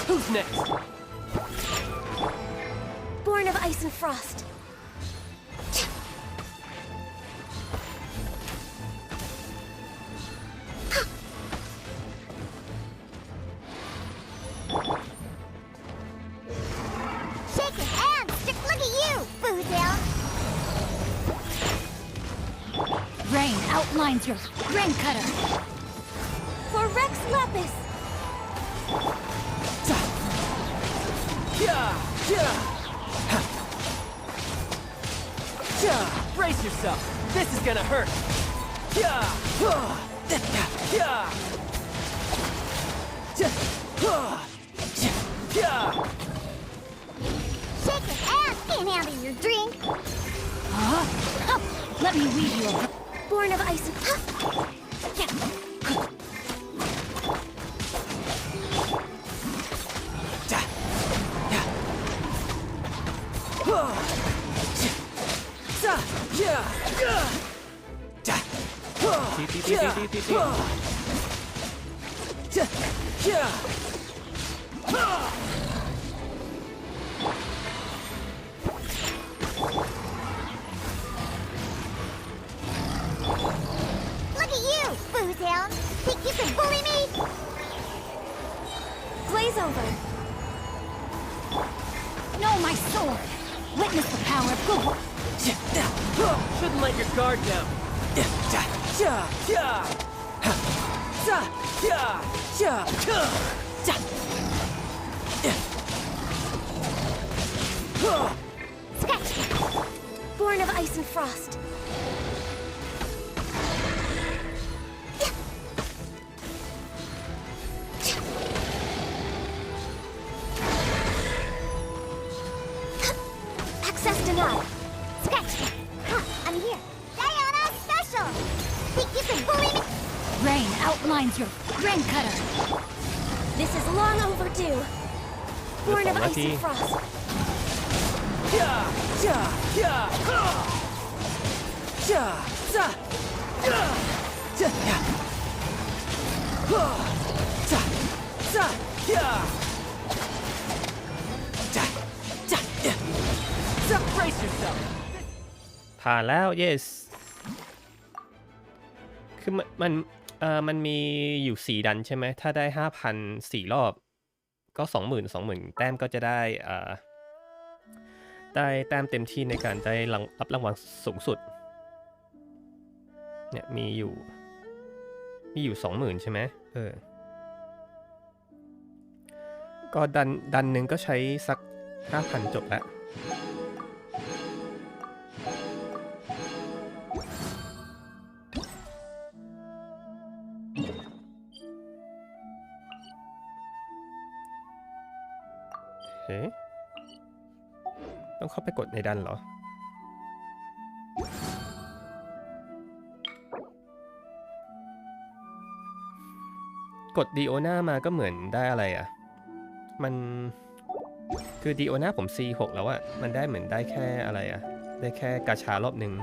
Who's next? Born of ice and frost. outlines your grain cutter. For Rex Lepus. Brace yourself. This is gonna hurt. Shake your ass, can't handle your drink. Let me weave you over. Born of ice and Look at you, Boozhound. Think you can bully me? Glaze over. Know my sword. Witness the power of good. Shouldn't let your guard down. Scratch. Born of ice and frost. Access denied. Scratch. I'm here. Diana special. Think you can bully me? Rain outlines your grain cutter. This is long overdue. Born of ice and frost. Brace yourself. ผ่านแล้ว yes คือมันมีอยู่4ดันใช่ไหมถ้าได้ 5,000 4 รอบก็ 20,000 แต้มก็จะได้ได้แต้มเต็มที่ในการได้รับรางวัลสูงสุดเนี่ยมีอยู่ 20,000 ใช่ไหมก็ดันหนึ่งก็ใช้สัก 5,000 จบแล้วเฮ้ต้องเข้าไปกดในดันเหรอ กดดีโอน่ามาก็เหมือนได้อะไรอ่ะ มันคือดีโอน่าผม C6 แล้วอะมันได้เหมือนได้แค่อะไรอ่ะ ได้แค่กาชารอบหนึ่ง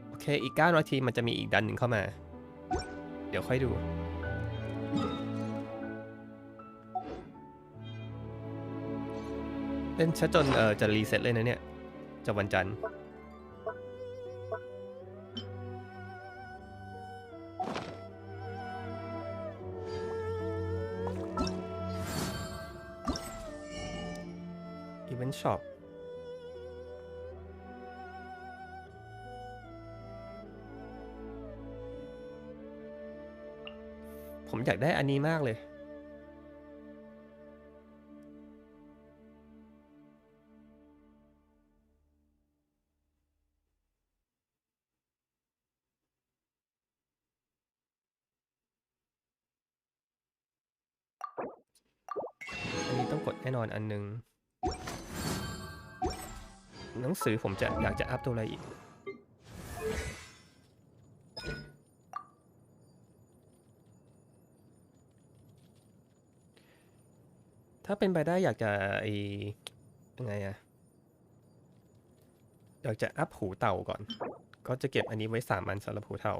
โอเคอีก9 นาทีมันจะมีอีกดันหนึ่งเข้ามาเดี๋ยวค่อยดูเล่นซะจนจะรีเซ็ตเลยนะเนี่ยจะวันจันทร์อีเวนต์ช็อปผมอยากได้อันนี้มากเลยอันนี้ต้องกดแน่นอนอันนึงหนังสือผมจะอยากจะอัพตัวอะไรอีกถ้าเป็นไปได้อยากจะยังไงอะอยากจะอัพหูเต่าก่อนก็จะเก็บอันนี้ไว้3 อันสำหรับหูเต่า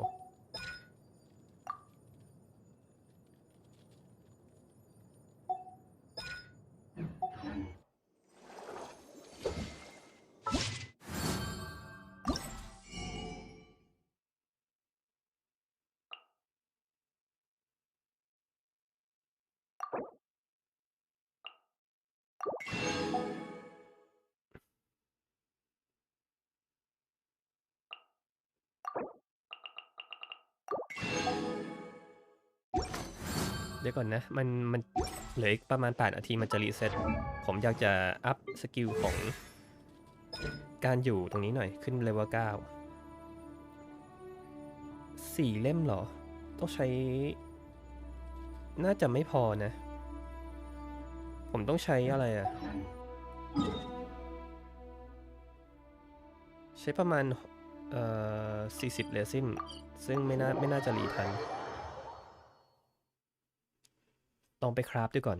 เดี๋ยวก่อนนะมันเหลืออีกประมาณ8 นาทีมันจะรีเซ็ตผมอยากจะอัพสกิลของการอยู่ตรงนี้หน่อยขึ้นเลเวล9 4 เล่มเหรอต้องใช้น่าจะไม่พอนะผมต้องใช้อะไรอะใช้ประมาณ40 เรซินซึ่งไม่น่าจะรีทันลองไปคราฟดูก่อน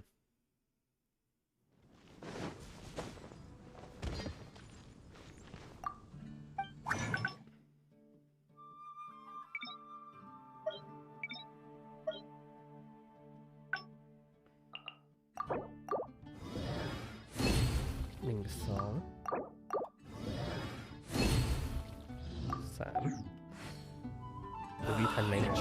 1 2 3ดูดีทันไหมเนี่ย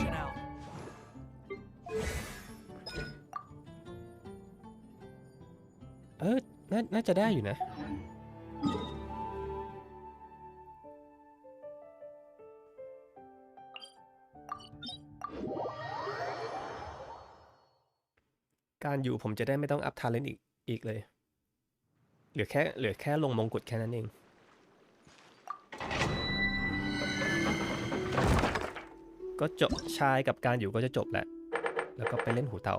น่าจะได้อยู่นะการอยู่ผมจะได้ไม่ต้องอัพทาเลนต์อีกเลยเหลือแค่ลงมงกุฎแค่นั้นเองก็จบชายกับการอยู่ก็จะจบแล้วก็ไปเล่นหูเตา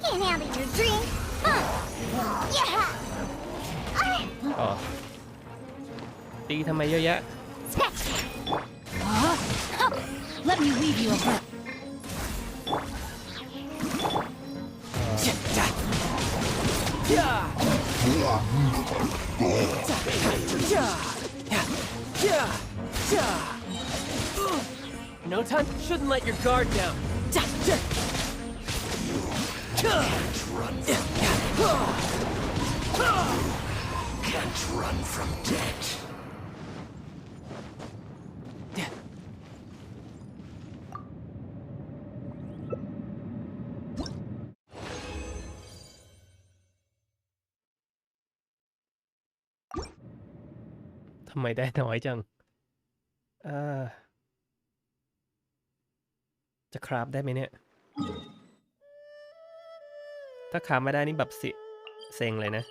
Can't handle your drink. Yeah. อ๋อตีทำไมเยอะแยะ Let me weave you a web. No time. Shouldn't let your guard down. Can't run from death. ทำไมได้น้อยจังจะคราฟได้ไหมเนี่ย ถ้าคราฟไม่ได้นี่แบบเซ็งเลยนะ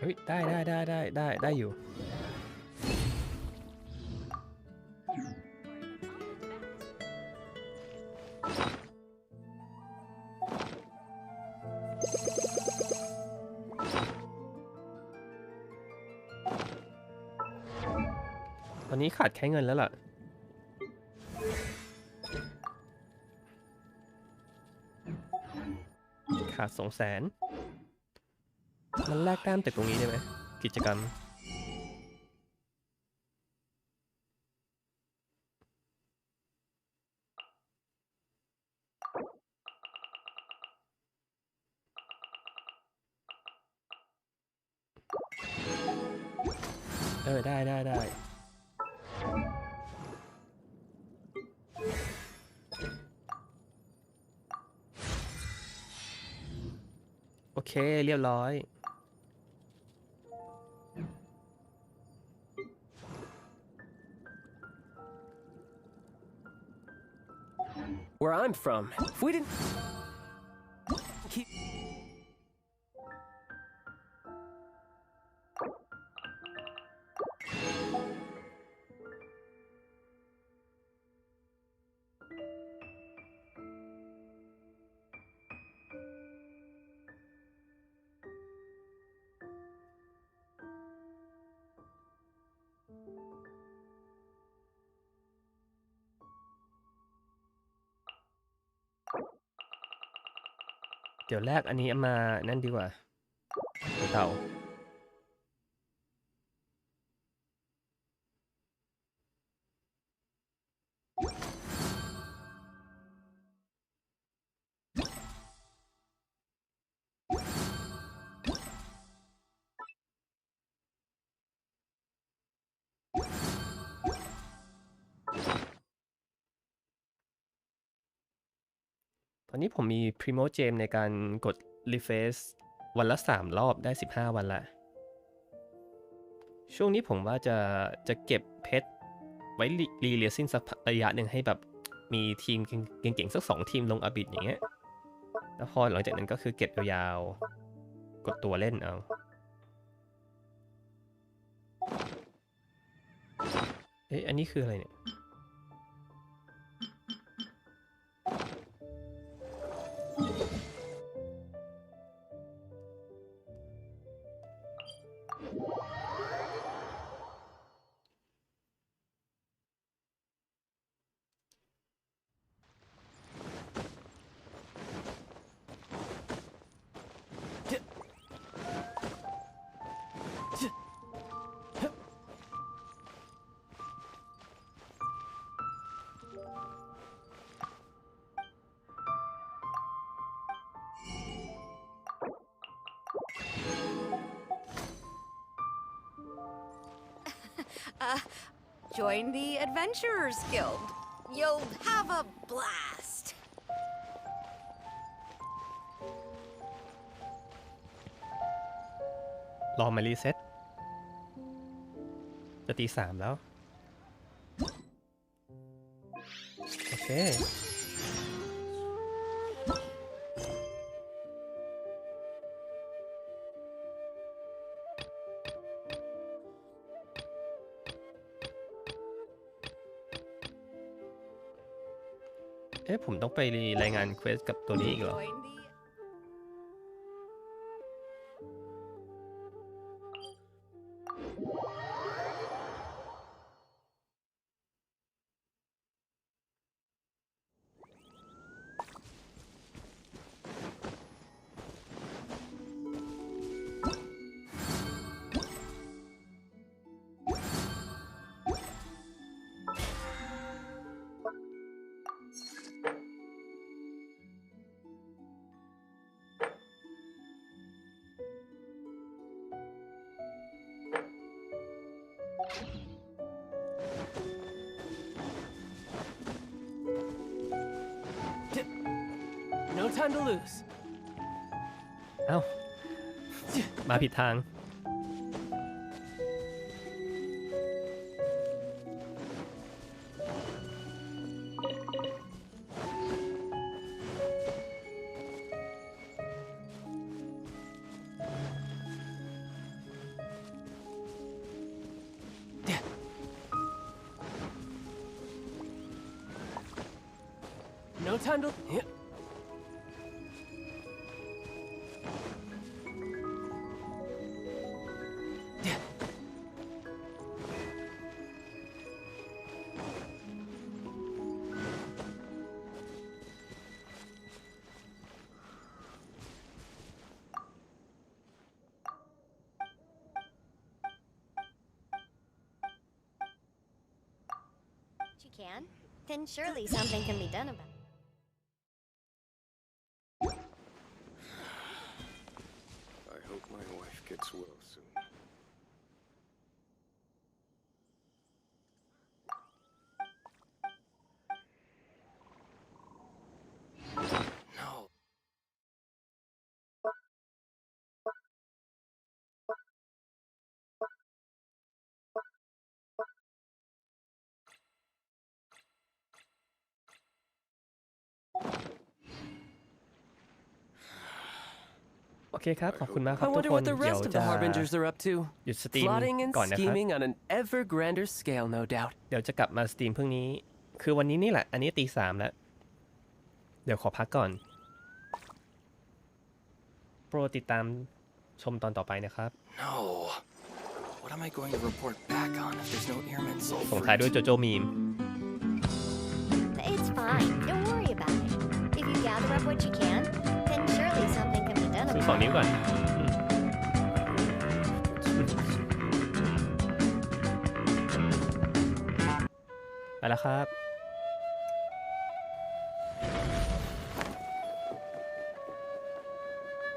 เฮ้ยได้อยู่ตอนนี้ขาดแค่เงินแล้วล่ะขาด200,000มันแลกแต้มจากตรงนี้ได้ไหมกิจกรรมได้โอเคเรียบร้อย Where I'm from, if we didn't... เดี๋ยวแรกอันนี้มานั่นดีกว่าเต่าตอนนี้ผมมี Primo Gem ในการกด Refresh วันละ3 รอบได้15 วันละช่วงนี้ผมว่าจะเก็บเพชรไว้รีเลซิ่งสักระยะหนึ่งให้แบบมีทีมเก่งๆสัก2 ทีมลงอาบิดอย่างเงี้ยแล้วพอหลังจากนั้นก็คือเก็บยาวๆกดตัวเล่นเอาเอ๊ะอันนี้คืออะไรเนี่ยJoin the Adventurers Guild. You'll have a blast. รอมารีเซ็ตจะตี 3แล้วโอเคเอ๊ะผมต้องไปรายงานเควสกับตัวนี้อีกเหรอNo time to lose. เอ้ามาผิดทางNo time to. You can? Then surely something can be done about it. I hope my wife gets well soon. No.โอเคครับขอบคุณมากครับ I ทุก wonder คน what the เดี๋ยว rest of จะ the Harbingers are up to. หยุดสตรีม Plotting and ก่อนนะครับ scheming on an ever grander scale, no doubt. เดี๋ยวจะกลับมาสตรีมพรุ่งนี้คือวันนี้นี่แหละอันนี้ตี 3แล้วเดี๋ยวขอพักก่อนโปรดติดตามชมตอนต่อไปนะครับ No. What am I going to report back on if there's no airman soul ส่งท้ายด้วยโจโจมีม It's fine. Don't worry about it. If you gather up what you can, then surely some 2 นิ้วก่อนไปแล้วครับ